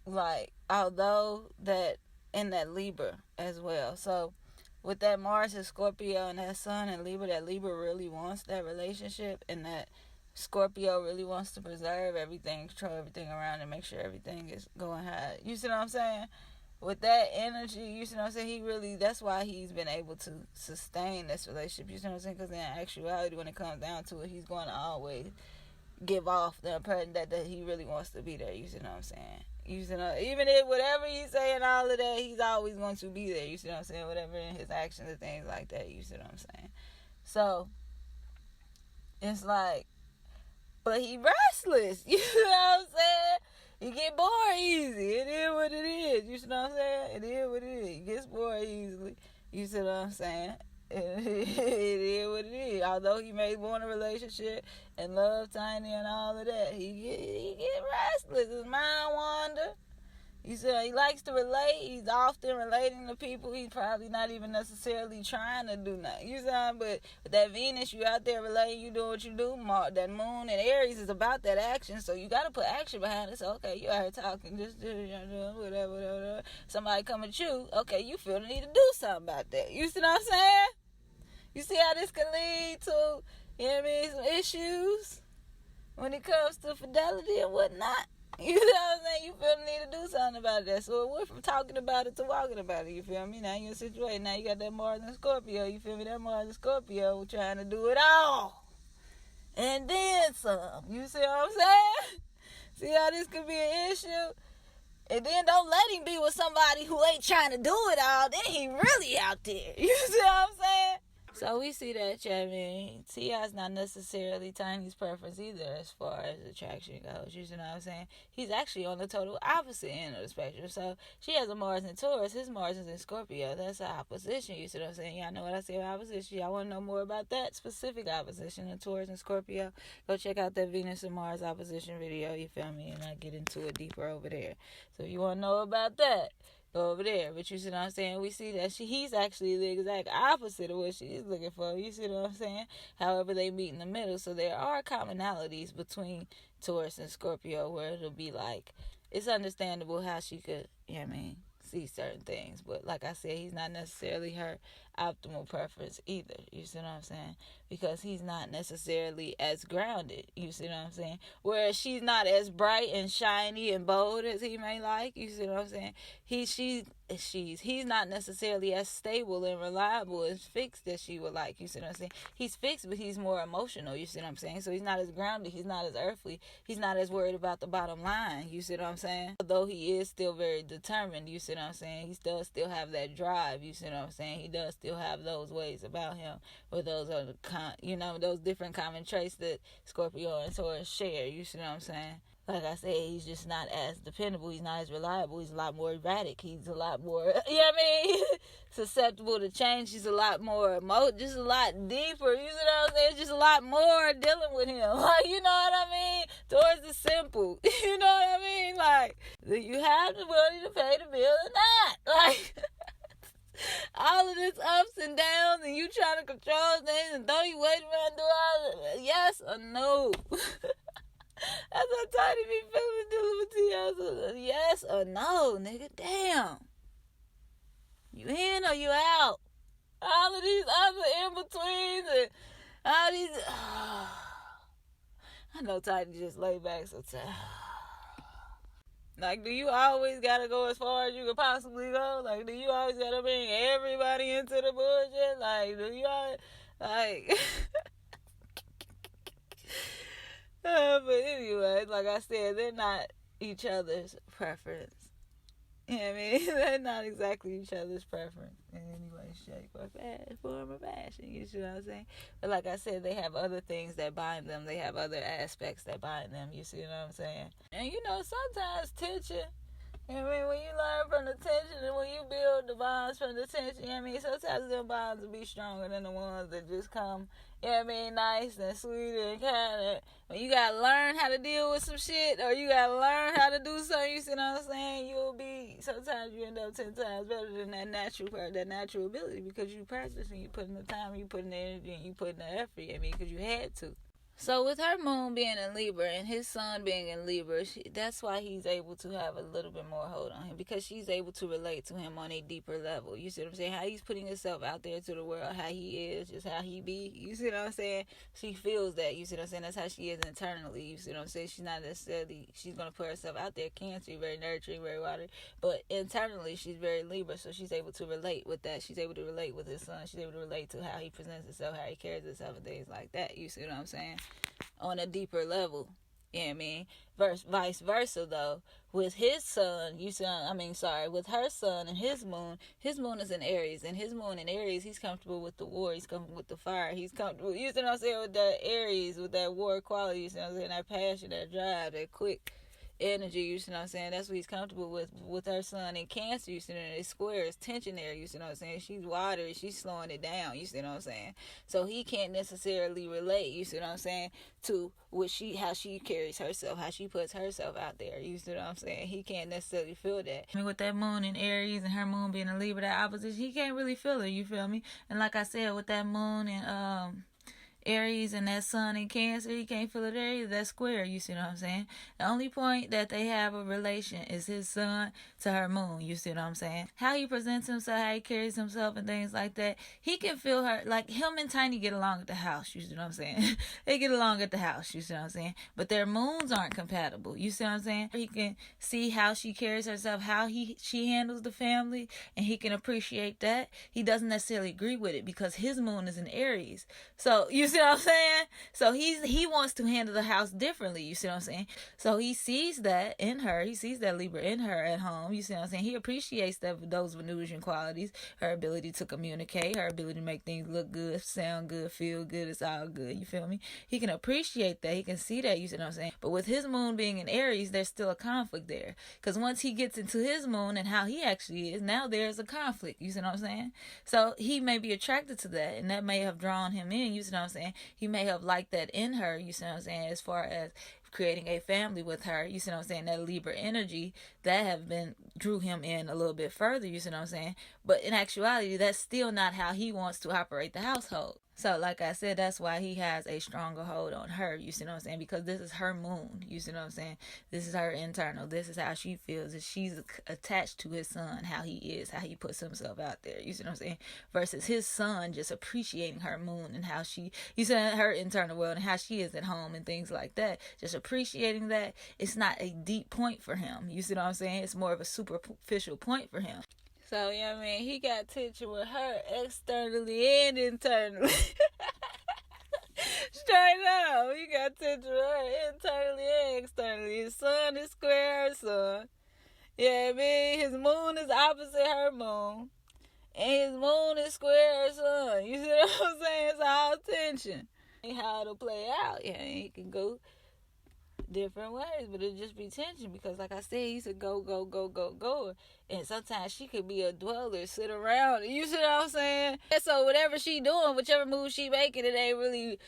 like, although that in that Libra as well. So, with that Mars and Scorpio and that Sun and Libra, that Libra really wants that relationship, and that Scorpio really wants to preserve everything, control everything around, and make sure everything is going high. You see what I'm saying? With that energy, you see what I'm saying? That's why he's been able to sustain this relationship. You see what I'm saying? Because in actuality, when it comes down to it, he's going to always give off the impression that he really wants to be there. You see what I'm saying? You see what, even if whatever he's saying, all of that, he's always going to be there. You see what I'm saying? Whatever in his actions and things like that. You see what I'm saying? So, it's like, but he restless. You know what I'm saying? He get bored easy. It is what it is. You see what I'm saying? It is what it is. He gets bored easily. You see what I'm saying? It is what it is. Although he may want a relationship and love Tiny and all of that, he get restless. His mind wander. You see, he likes to relate. He's often relating to people. He's probably not even necessarily trying to do nothing. You see, but with that Venus, you out there relating, you do what you do. That Moon and Aries is about that action, so you got to put action behind it. So, okay, you out here talking, just whatever. Somebody come at you, okay, you feel the need to do something about that. You see what I'm saying? You see how this can lead to, some issues when it comes to fidelity and whatnot? You know what I'm saying? You feel the need to do something about that. So it went from talking about it to walking about it. You feel me? Now you're in a situation. Now you got that Mars and Scorpio. You feel me? That Mars and Scorpio trying to do it all. And then some. You see what I'm saying? See how this could be an issue? And then don't let him be with somebody who ain't trying to do it all. Then he really out there. You see what I'm saying? So we see that, T.I.'s not necessarily Tiny's preference either as far as attraction goes. You know what I'm saying? He's actually on the total opposite end of the spectrum. So she has a Mars in Taurus. His Mars is in Scorpio. That's an opposition. You see what I'm saying? Y'all know what I say about opposition. Y'all want to know more about that specific opposition in Taurus and Scorpio? Go check out that Venus and Mars opposition video. You feel me? And I get into it deeper over there. So if you want to know about that, go over there. But you see what I'm saying? We see that he's actually the exact opposite of what she's looking for. You see what I'm saying? However, they meet in the middle. So there are commonalities between Taurus and Scorpio where it'll be like, it's understandable how she could, see certain things. But like I said, he's not necessarily her optimal preference either. You see what I'm saying? Because he's not necessarily as grounded. You see what I'm saying? Whereas she's not as bright and shiny and bold as he may like. You see what I'm saying? He's not necessarily as stable and reliable and fixed as she would like. You see what I'm saying? He's fixed, but he's more emotional. You see what I'm saying? So he's not as grounded. He's not as earthly. He's not as worried about the bottom line. You see what I'm saying? Although he is still very determined. You see what I'm saying? He does still have that drive. You see what I'm saying? He does still have those ways about him. But those are those different common traits that Scorpio and Taurus share. You see what I'm saying? Like I said, he's just not as dependable. He's not as reliable. He's a lot more erratic. He's a lot more, susceptible to change. He's a lot more just a lot deeper. You see what I'm saying? Just a lot more dealing with him. Like, you know what I mean? Taurus is simple. You know what I mean? Like, you have the ability to pay the bill or not. Like, all of this ups and downs, and you trying to control things, and don't you wait around and do all of it? Yes or no? That's how Tiny be feeling dealing with you. Yes or no, nigga? Damn. You in or you out? All of these other in-betweens and all these... I know Tiny just lay back sometimes. Like, do you always gotta go as far as you could possibly go? Like, do you always gotta bring everybody into the bullshit? Like, do you always... Like... but anyway, like I said, they're not each other's preference. You know what I mean? They're not exactly each other's preference in any way, shape, or form or fashion. You see what I'm saying? But like I said, they have other things that bind them. They have other aspects that bind them. You see what I'm saying? And you know, sometimes tension, you know what I mean? When you learn from the tension and when you build the bonds from the tension, you know what I mean? Sometimes them bonds will be stronger than the ones that just come, you know what I mean, nice and sweet and kind of, when you got to learn how to deal with some shit or you got to learn how to do something, you see what I'm saying? You'll be, sometimes you end up 10 times better than that natural ability because you practice and you put in the time, you put in the energy, and you put in the effort, you know what I mean? Because you had to. So with her moon being in Libra and his sun being in Libra, that's why he's able to have a little bit more hold on him, because she's able to relate to him on a deeper level. You see what I'm saying? How he's putting himself out there to the world, how he is, just how he be. You see what I'm saying? She feels that. You see what I'm saying? That's how she is internally. You see what I'm saying? She's not necessarily, she's going to put herself out there. Cancer, very nurturing, very watery. But internally, she's very Libra, so she's able to relate with that. She's able to relate with his son. She's able to relate to how he presents himself, how he carries himself, and things like that. You see what I'm saying? On a deeper level, you know what I mean? Vice versa, though, with his son, with her son and his moon is in Aries, and his moon in Aries, he's comfortable with the war, he's comfortable with the fire, he's comfortable, you see what I'm saying, with that Aries, with that war quality, you see what I'm saying, that passion, that drive, that quick energy, you see what I'm saying? That's what he's comfortable with her son in Cancer, you see what I'm saying? It's square, it's tension there, you see what I'm saying? She's watery, she's slowing it down, you see what I'm saying? So he can't necessarily relate, you see what I'm saying, to how she carries herself, how she puts herself out there, you see what I'm saying? He can't necessarily feel that. I mean, with that moon in Aries and her moon being a Libra, that opposition, he can't really feel her, you feel me? And like I said, with that moon and Aries and that sun in Cancer, he can't feel it there either. That's square, you see what I'm saying? The only point that they have a relation is his sun to her moon, you see what I'm saying? How he presents himself, how he carries himself and things like that. He can feel her, like him and Tiny get along at the house, you see what I'm saying? They get along at the house, you see what I'm saying? But their moons aren't compatible, you see what I'm saying? He can see how she carries herself, how she handles the family, and he can appreciate that. He doesn't necessarily agree with it because his moon is in Aries. So, you see what I'm saying? So he wants to handle the house differently, you see what I'm saying? So he sees that in her, he sees that Libra in her at home, you see what I'm saying? He appreciates those Venusian qualities, her ability to communicate, her ability to make things look good, sound good, feel good, it's all good, you feel me? He can appreciate that, he can see that, you see what I'm saying? But with his moon being in Aries, there's still a conflict there. Because once he gets into his moon and how he actually is, now there's a conflict, you see what I'm saying? So he may be attracted to that, and that may have drawn him in, you see what I'm saying? He may have liked that in her, you see what I'm saying, as far as creating a family with her, you see what I'm saying, that Libra energy, that have been, drew him in a little bit further, you see what I'm saying, but in actuality, that's still not how he wants to operate the household. So, like I said, that's why he has a stronger hold on her, you see what I'm saying, because this is her moon, you see what I'm saying, this is her internal, this is how she feels, that she's attached to his son, how he is, how he puts himself out there, you see what I'm saying, versus his son just appreciating her moon and how she, you see, her internal world and how she is at home and things like that, just appreciating that. It's not a deep point for him, you see what I'm saying, it's more of a superficial point for him. So, you know what I mean, he got tension with her externally and internally. Straight up, he got tension with her internally and externally. His sun is square her sun. You know what I mean? His moon is opposite her moon. And his moon is square her sun. You see what I'm saying? It's all tension. How it'll play out. Yeah, he can go different ways, but it just be tension because, like I said, he's a go, and sometimes she could be a dweller, sit around. You see what I'm saying? And so whatever she doing, whichever move she making, it ain't really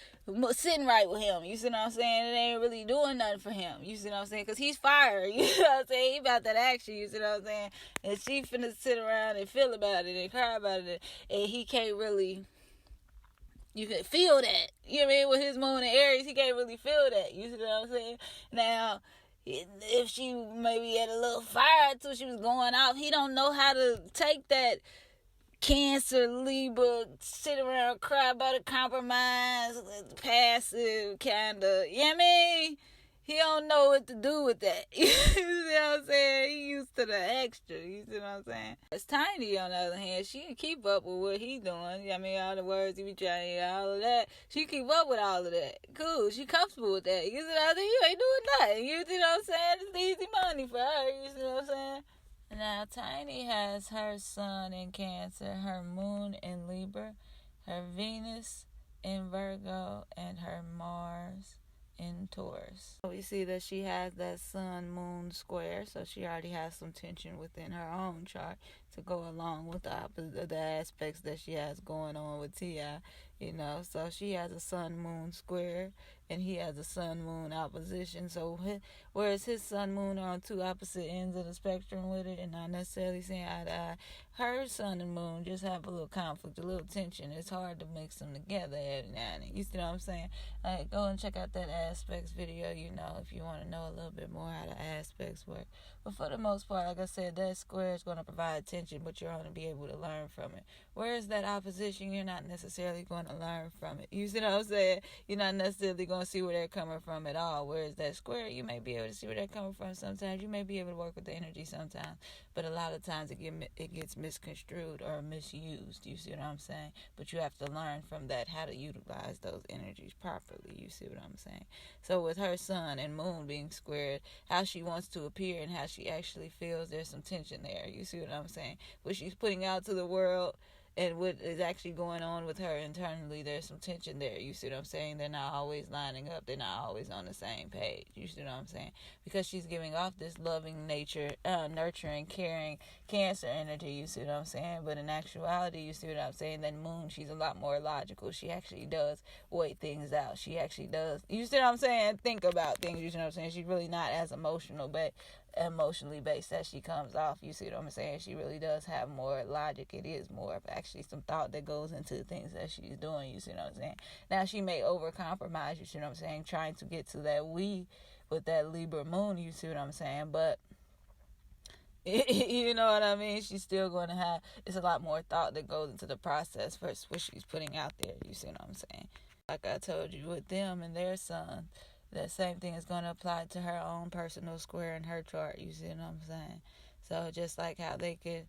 sitting right with him. You see what I'm saying? It ain't really doing nothing for him. You see what I'm saying? Because he's fire. You know what I'm saying? He about that action. You see what I'm saying? And she finna sit around and feel about it and cry about it, and he can't really. You can feel that. You know what I mean? With his moon in Aries, he can't really feel that. You see what I'm saying? Now, if she maybe had a little fire until she was going off, he don't know how to take that Cancer, Libra, sit around, cry about a compromise, passive kind of, you know what I mean? He don't know what to do with that. You see what I'm saying? He used to the extra. You see what I'm saying? It's Tiny, on the other hand. She can keep up with what he doing. I mean, all the words he be trying, all of that. She keep up with all of that. Cool. She comfortable with that. You see what I'm saying? You ain't doing nothing. You see what I'm saying? It's easy money for her. You see what I'm saying? Now, Tiny has her sun in Cancer, her moon in Libra, her Venus in Virgo, and her Mars in Taurus. We see that she has that sun-moon square, so she already has some tension within her own chart to go along with the aspects that she has going on with T.I., you know. So she has a sun-moon square, and he has a sun-moon opposition. So whereas his sun-moon are on two opposite ends of the spectrum with it and not necessarily seeing eye to eye, her sun and moon just have a little conflict, a little tension. It's hard to mix them together every now and then. You see what I'm saying? Go and check out that aspects video, you know, if you want to know a little bit more how the aspects work. But for the most part, like I said, that square is going to provide tension, but you're going to be able to learn from it. Whereas that opposition, you're not necessarily going to learn from it. You see what I'm saying? You're not necessarily going to see where they're coming from at all. Whereas that square, you may be able to see where they're coming from sometimes. You may be able to work with the energy sometimes. But a lot of times it gets misconstrued or misused. You see what I'm saying? But you have to learn from that how to utilize those energies properly. You see what I'm saying? So with her sun and moon being squared, how she wants to appear and how she actually feels, there's some tension there. You see what I'm saying? What she's putting out to the world and what is actually going on with her internally, there's some tension there. You see what I'm saying? They're not always lining up. They're not always on the same page. You see what I'm saying? Because she's giving off this loving nature, nurturing, caring, Cancer energy. You see what I'm saying? But in actuality, you see what I'm saying? That moon, she's a lot more logical. She actually does weigh things out. She actually does. You see what I'm saying? Think about things. You see what I'm saying? She's really not as emotionally based as she comes off. You see what I'm saying? She really does have more logic. It is more of actually some thought that goes into the things that she's doing. You see what I'm saying? Now she may over compromise. You see what I'm saying? Trying to get to that we with that Libra-Moon. You see what I'm saying? But you know what I mean? She's still going to have, it's a lot more thought that goes into the process versus what she's putting out there. You see what I'm saying? Like I told you, with them and their sun, that same thing is going to apply to her own personal square in her chart. You see what I'm saying? So just like how they could,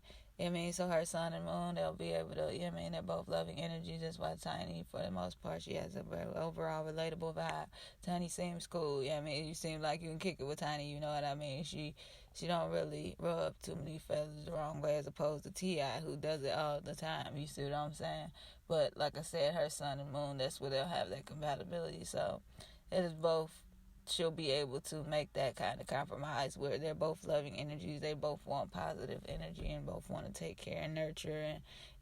so her sun and moon, they'll be able to, they're both loving energy. That's why Tiny, for the most part, she has a very overall relatable vibe. Tiny seems cool. You seem like you can kick it with Tiny. You know what I mean? She don't really rub too many feathers the wrong way as opposed to T.I., who does it all the time. You see what I'm saying? But like I said, her sun and moon, that's where they'll have that compatibility. So it is both. She'll be able to make that kind of compromise where they're both loving energies. They both want positive energy and both want to take care and nurture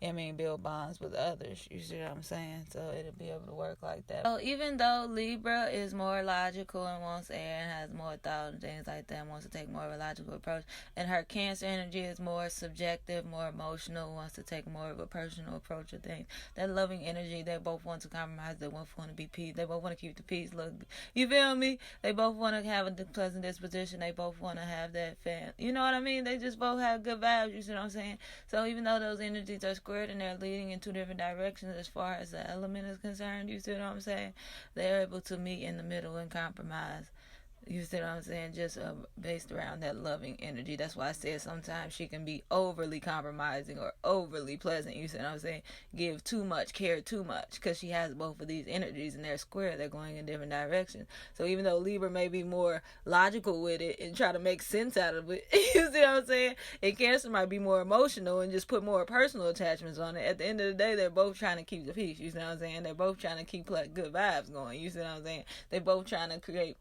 and build bonds with others. You see what I'm saying? So it'll be able to work like that. So even though Libra is more logical and wants air and has more thought and things like that, wants to take more of a logical approach, and her Cancer energy is more subjective, more emotional, wants to take more of a personal approach to things. That loving energy, they both want to compromise. They both want to be peace. They both want to keep the peace. Look, you feel me? They both want to have a pleasant disposition. They both want to have that fan. You know what I mean? They just both have good vibes. You see what I'm saying? So even though those energies are squared and they're leading in two different directions as far as the element is concerned, you see what I'm saying? They're able to meet in the middle and compromise. You see what I'm saying? Just based around that loving energy. That's why I said sometimes she can be overly compromising or overly pleasant. You see what I'm saying? Give too much, care too much. Because she has both of these energies and they're square. They're going in different directions. So even though Libra may be more logical with it and try to make sense out of it, you see what I'm saying? And Cancer might be more emotional and just put more personal attachments on it. At the end of the day, they're both trying to keep the peace. You see what I'm saying? They're both trying to keep good vibes going. You see what I'm saying? They're both trying to create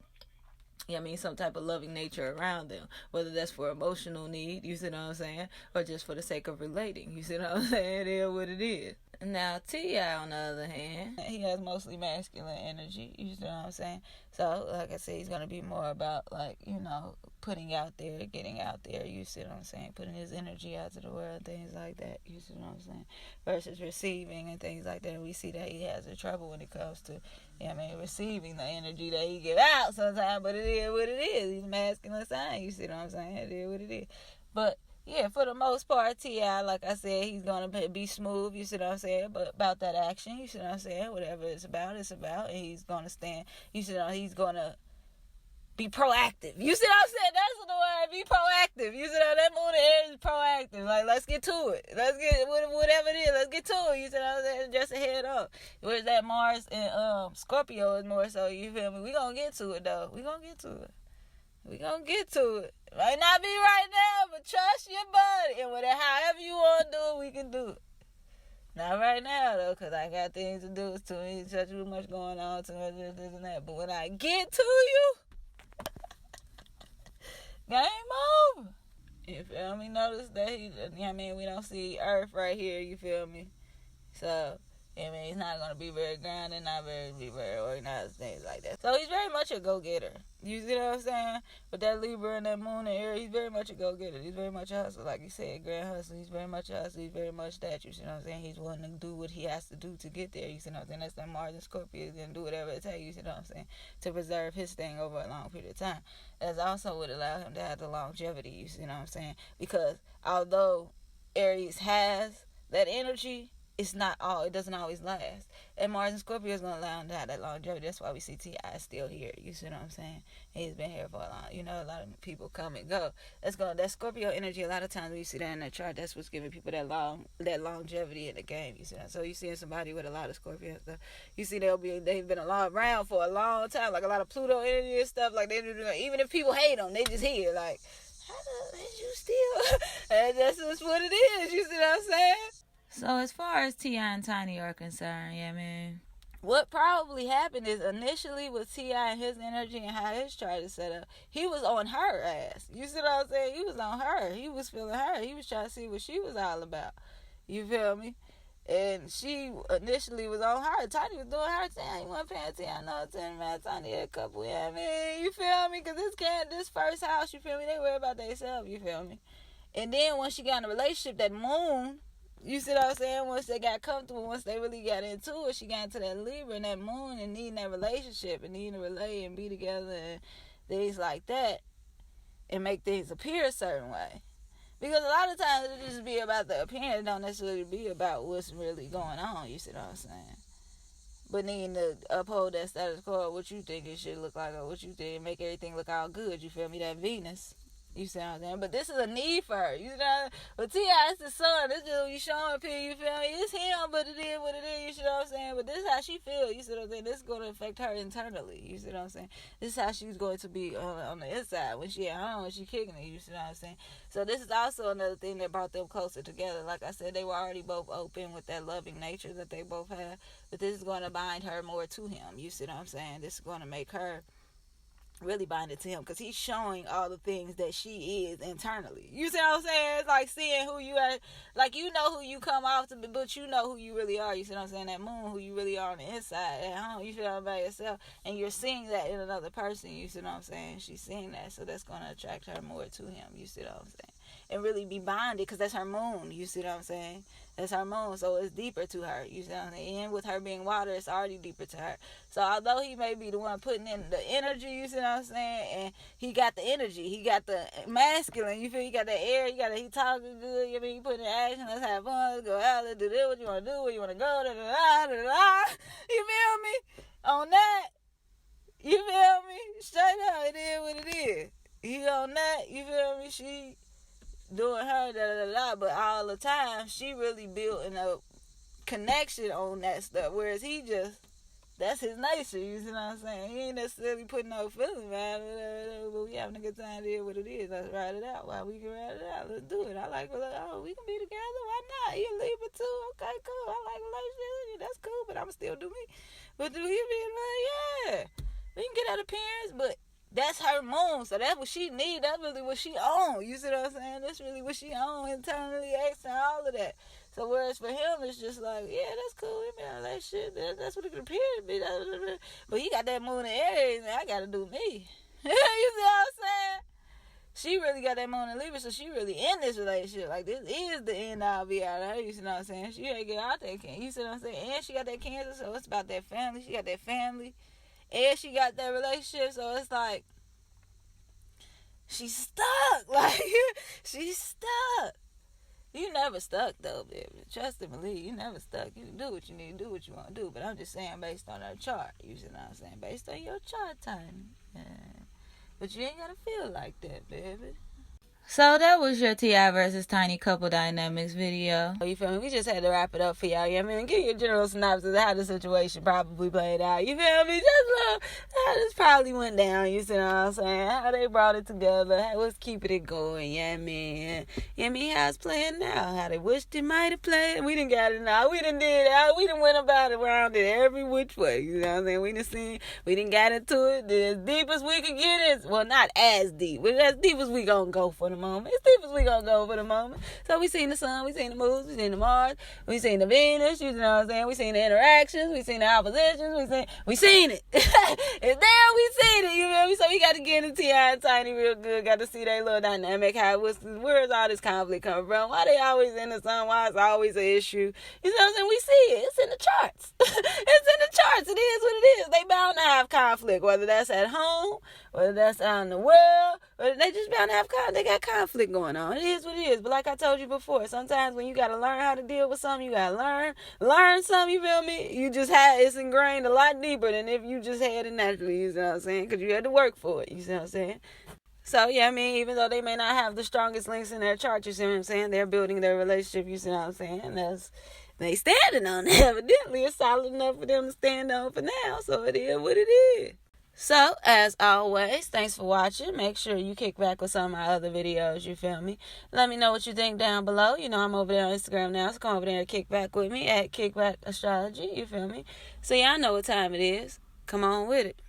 you know what I mean, some type of loving nature around them, whether that's for emotional need, you see what I'm saying, or just for the sake of relating, you see what I'm saying, it is what it is. Now, T.I., on the other hand, he has mostly masculine energy, you see what I'm saying? So, like I said, he's going to be more about, like, you know, putting out there, getting out there, you see what I'm saying? Putting his energy out to the world, things like that, you see what I'm saying? Versus receiving and things like that. We see that he has a trouble when it comes to, you know what I mean, receiving the energy that he give out sometimes, but it is what it is. He's a masculine sign, you see what I'm saying? It is what it is. But yeah, for the most part, T.I., like I said, he's going to be smooth, you see what I'm saying, but about that action, you see what I'm saying, whatever it's about, and he's going to stand, you see what he's going to be proactive, you see what I'm saying, that's the word, be proactive, you see what that moon in Aries is proactive, like, let's get to it, let's get, whatever it is, let's get to it, you see what I'm saying, just a head up, whereas that Mars and Scorpio is more so, you feel me, we going to get to it, though, we going to get to it. We gonna get to it. Might not be right now, but trust your body. And whatever, however you want to do it, we can do it. Not right now, though, because I got things to do. It's too much going on, too much this and that. But when I get to you, game over. You feel me? Notice that you know what I mean, we don't see Earth right here, you feel me? So, I mean, he's not going to be very grounded, not be very organized, things like that. So he's very much a go-getter. You see what I'm saying? With that Libra and that Moon and Aries, he's very much a go-getter. He's very much a hustler, like you said, grand hustler. He's very much a hustler. He's very much that, you see what I'm saying? He's willing to do what he has to do to get there, you see what I'm saying? That's that Mars and Scorpio. He's going to do whatever it takes, you see what I'm saying? To preserve his thing over a long period of time. That's also what allowed him to have the longevity, you see what I'm saying? Because although Aries has that energy, it doesn't always last. And Mars and Scorpio is going to allow him to have that longevity. That's why we see T.I. still here. You see what I'm saying? He's been here for a long, you know, a lot of people come and go. That Scorpio energy, a lot of times when you see that in the chart, that's what's giving people that longevity in the game. You see that? So you see somebody with a lot of Scorpio stuff, you see they've been around for a long time, like a lot of Pluto energy and stuff, like even if people hate them, they just here, like, how the hell you still? And that's just what it is, you see what I'm saying? So as far as T.I. and Tiny are concerned, yeah, man, what probably happened is initially with T.I. and his energy and how his chart is set up, he was on her ass. You see what I'm saying? He was on her. He was feeling her. He was trying to see what she was all about. You feel me? And she initially was on her. Tiny was doing her thing. He wasn't paying attention. I know man, Tiny had a couple, yeah, man, you feel me? Because this first house, you feel me? They worry about themselves, you feel me? And then when she got in a relationship, that Moon, you see what I'm saying? Once they got comfortable, once they really got into it, she got into that Libra and that Moon and needing that relationship and needing to relate and be together and things like that and make things appear a certain way. Because a lot of times it just be about the appearance. It don't necessarily be about what's really going on, you see what I'm saying? But needing to uphold that status quo, what you think it should look like or what you think, make everything look all good, you feel me? That Venus. You see what I'm saying? But this is a need for her. You know, but T.I. is the son. This is you showing up here, you feel me? It's him, but it is what it is, you see what I'm saying? But this is how she feels, you see what I'm saying? This is going to affect her internally, you see what I'm saying? This is how she's going to be on the inside when she at home, when she kicking it, you see what I'm saying? So this is also another thing that brought them closer together. Like I said, they were already both open with that loving nature that they both have, but this is going to bind her more to him, you see what I'm saying? This is going to make her really binded to him because he's showing all the things that she is internally. You see what I'm saying? It's like seeing who you are. Like, you know who you come off to be, but you know who you really are. You see what I'm saying? That Moon, who you really are on the inside at home. You feel about yourself, and you're seeing that in another person. You see what I'm saying? She's seeing that, so that's going to attract her more to him. You see what I'm saying? And really be bonded because that's her Moon. You see what I'm saying? That's her Moon, so it's deeper to her. You see what I'm saying? And with her being water, it's already deeper to her. So although he may be the one putting in the energy, you see what I'm saying? And he got the energy. He got the masculine. You feel? He got the air. He talking good. You mean, he put in action. Let's have fun. Let's go out. Let's do this. What you want to do? Where you want to go? Da, da, da, da, da. You feel me? On that, you feel me? Straight up, it is what it is. He on that, you feel me? She doing her, da-da-da-da, but all the time, she really building a connection on that stuff, whereas he just, that's his nature, you see what I'm saying? He ain't necessarily putting no feelings about it, but we having a good time there, what it is. Let's ride it out while we can ride it out. Let's do it. I like, oh, we can be together, why not? You leave it too, okay, cool. I like relationships, that's cool, but I'ma still do me. But do you be like, yeah, we can get that appearance, but That's her moon, so that's what she need. That's really what she own. You see what I'm saying? That's really what she own internally, externally, all of that. So whereas for him, it's just like, yeah, that's cool. He been that shit. That's what it could appear to be. But he got that moon in Aries, and I got to do me. You see what I'm saying? She really got that moon in Libra, so she really in this relationship. Like, this is the end all be out of her. You see what I'm saying? She ain't get out that Cancer. You see what I'm saying? And she got that Cancer, so it's about that family. She got that family. And she got that relationship, so it's like, she's stuck. Like, she's stuck. You never stuck, though, baby. Trust and believe. You never stuck. You can do what you need to do, what you want to do. But I'm just saying based on her chart. You see what I'm saying? Based on your chart time. Yeah. But you ain't got to feel like that, baby. So that was your T.I. versus Tiny couple dynamics video. You feel me? We just had to wrap it up for y'all. I mean, give you a general synopsis of how the situation probably played out. You feel me? Just how this probably went down. You see what I'm saying? How they brought it together. How was keeping it going. Yeah, man. Yeah, me how it's playing now. How they wished it might have played. We done got it now. We done did it. We done went about it around it every which way. You know what I'm saying? We done seen. We done got into it. As deep as we could get it. Well, not as deep. But as deep as we gonna go for the moment. As deep as we gonna go for the moment. So we seen the sun, we seen the moons, we seen the Mars, we seen the Venus, you know what I'm saying? We seen the interactions, we seen the oppositions, we seen it. It's there, we seen it, you feel me? So we got to get into T.I. and Tiny real good, got to see their little dynamic, where's all this conflict coming from? Why they always in the sun? Why it's always an issue? You know what I'm saying? We see it. It's in the charts. It's in the charts. It is what it is. They bound to have conflict, whether that's at home, whether that's out in the world, whether they just bound to have conflict. They got conflict going on. It is what it is. But like I told you before, sometimes when you got to learn how to deal with something, you got to learn something, you feel me? You just it's ingrained a lot deeper than if you just had it naturally, you know what I'm saying? Because you had to work for it, you see what I'm saying? So, yeah, I mean, even though they may not have the strongest links in their chart, you see what I'm saying? They're building their relationship, you see what I'm saying? They standing on it. Evidently, it's solid enough for them to stand on for now, so it is what it is. So, as always, thanks for watching. Make sure you kick back with some of my other videos, you feel me? Let me know what you think down below. You know, I'm over there on Instagram now, so come over there and kick back with me at Kickback Astrology, you feel me? So, y'all know what time it is. Come on with it.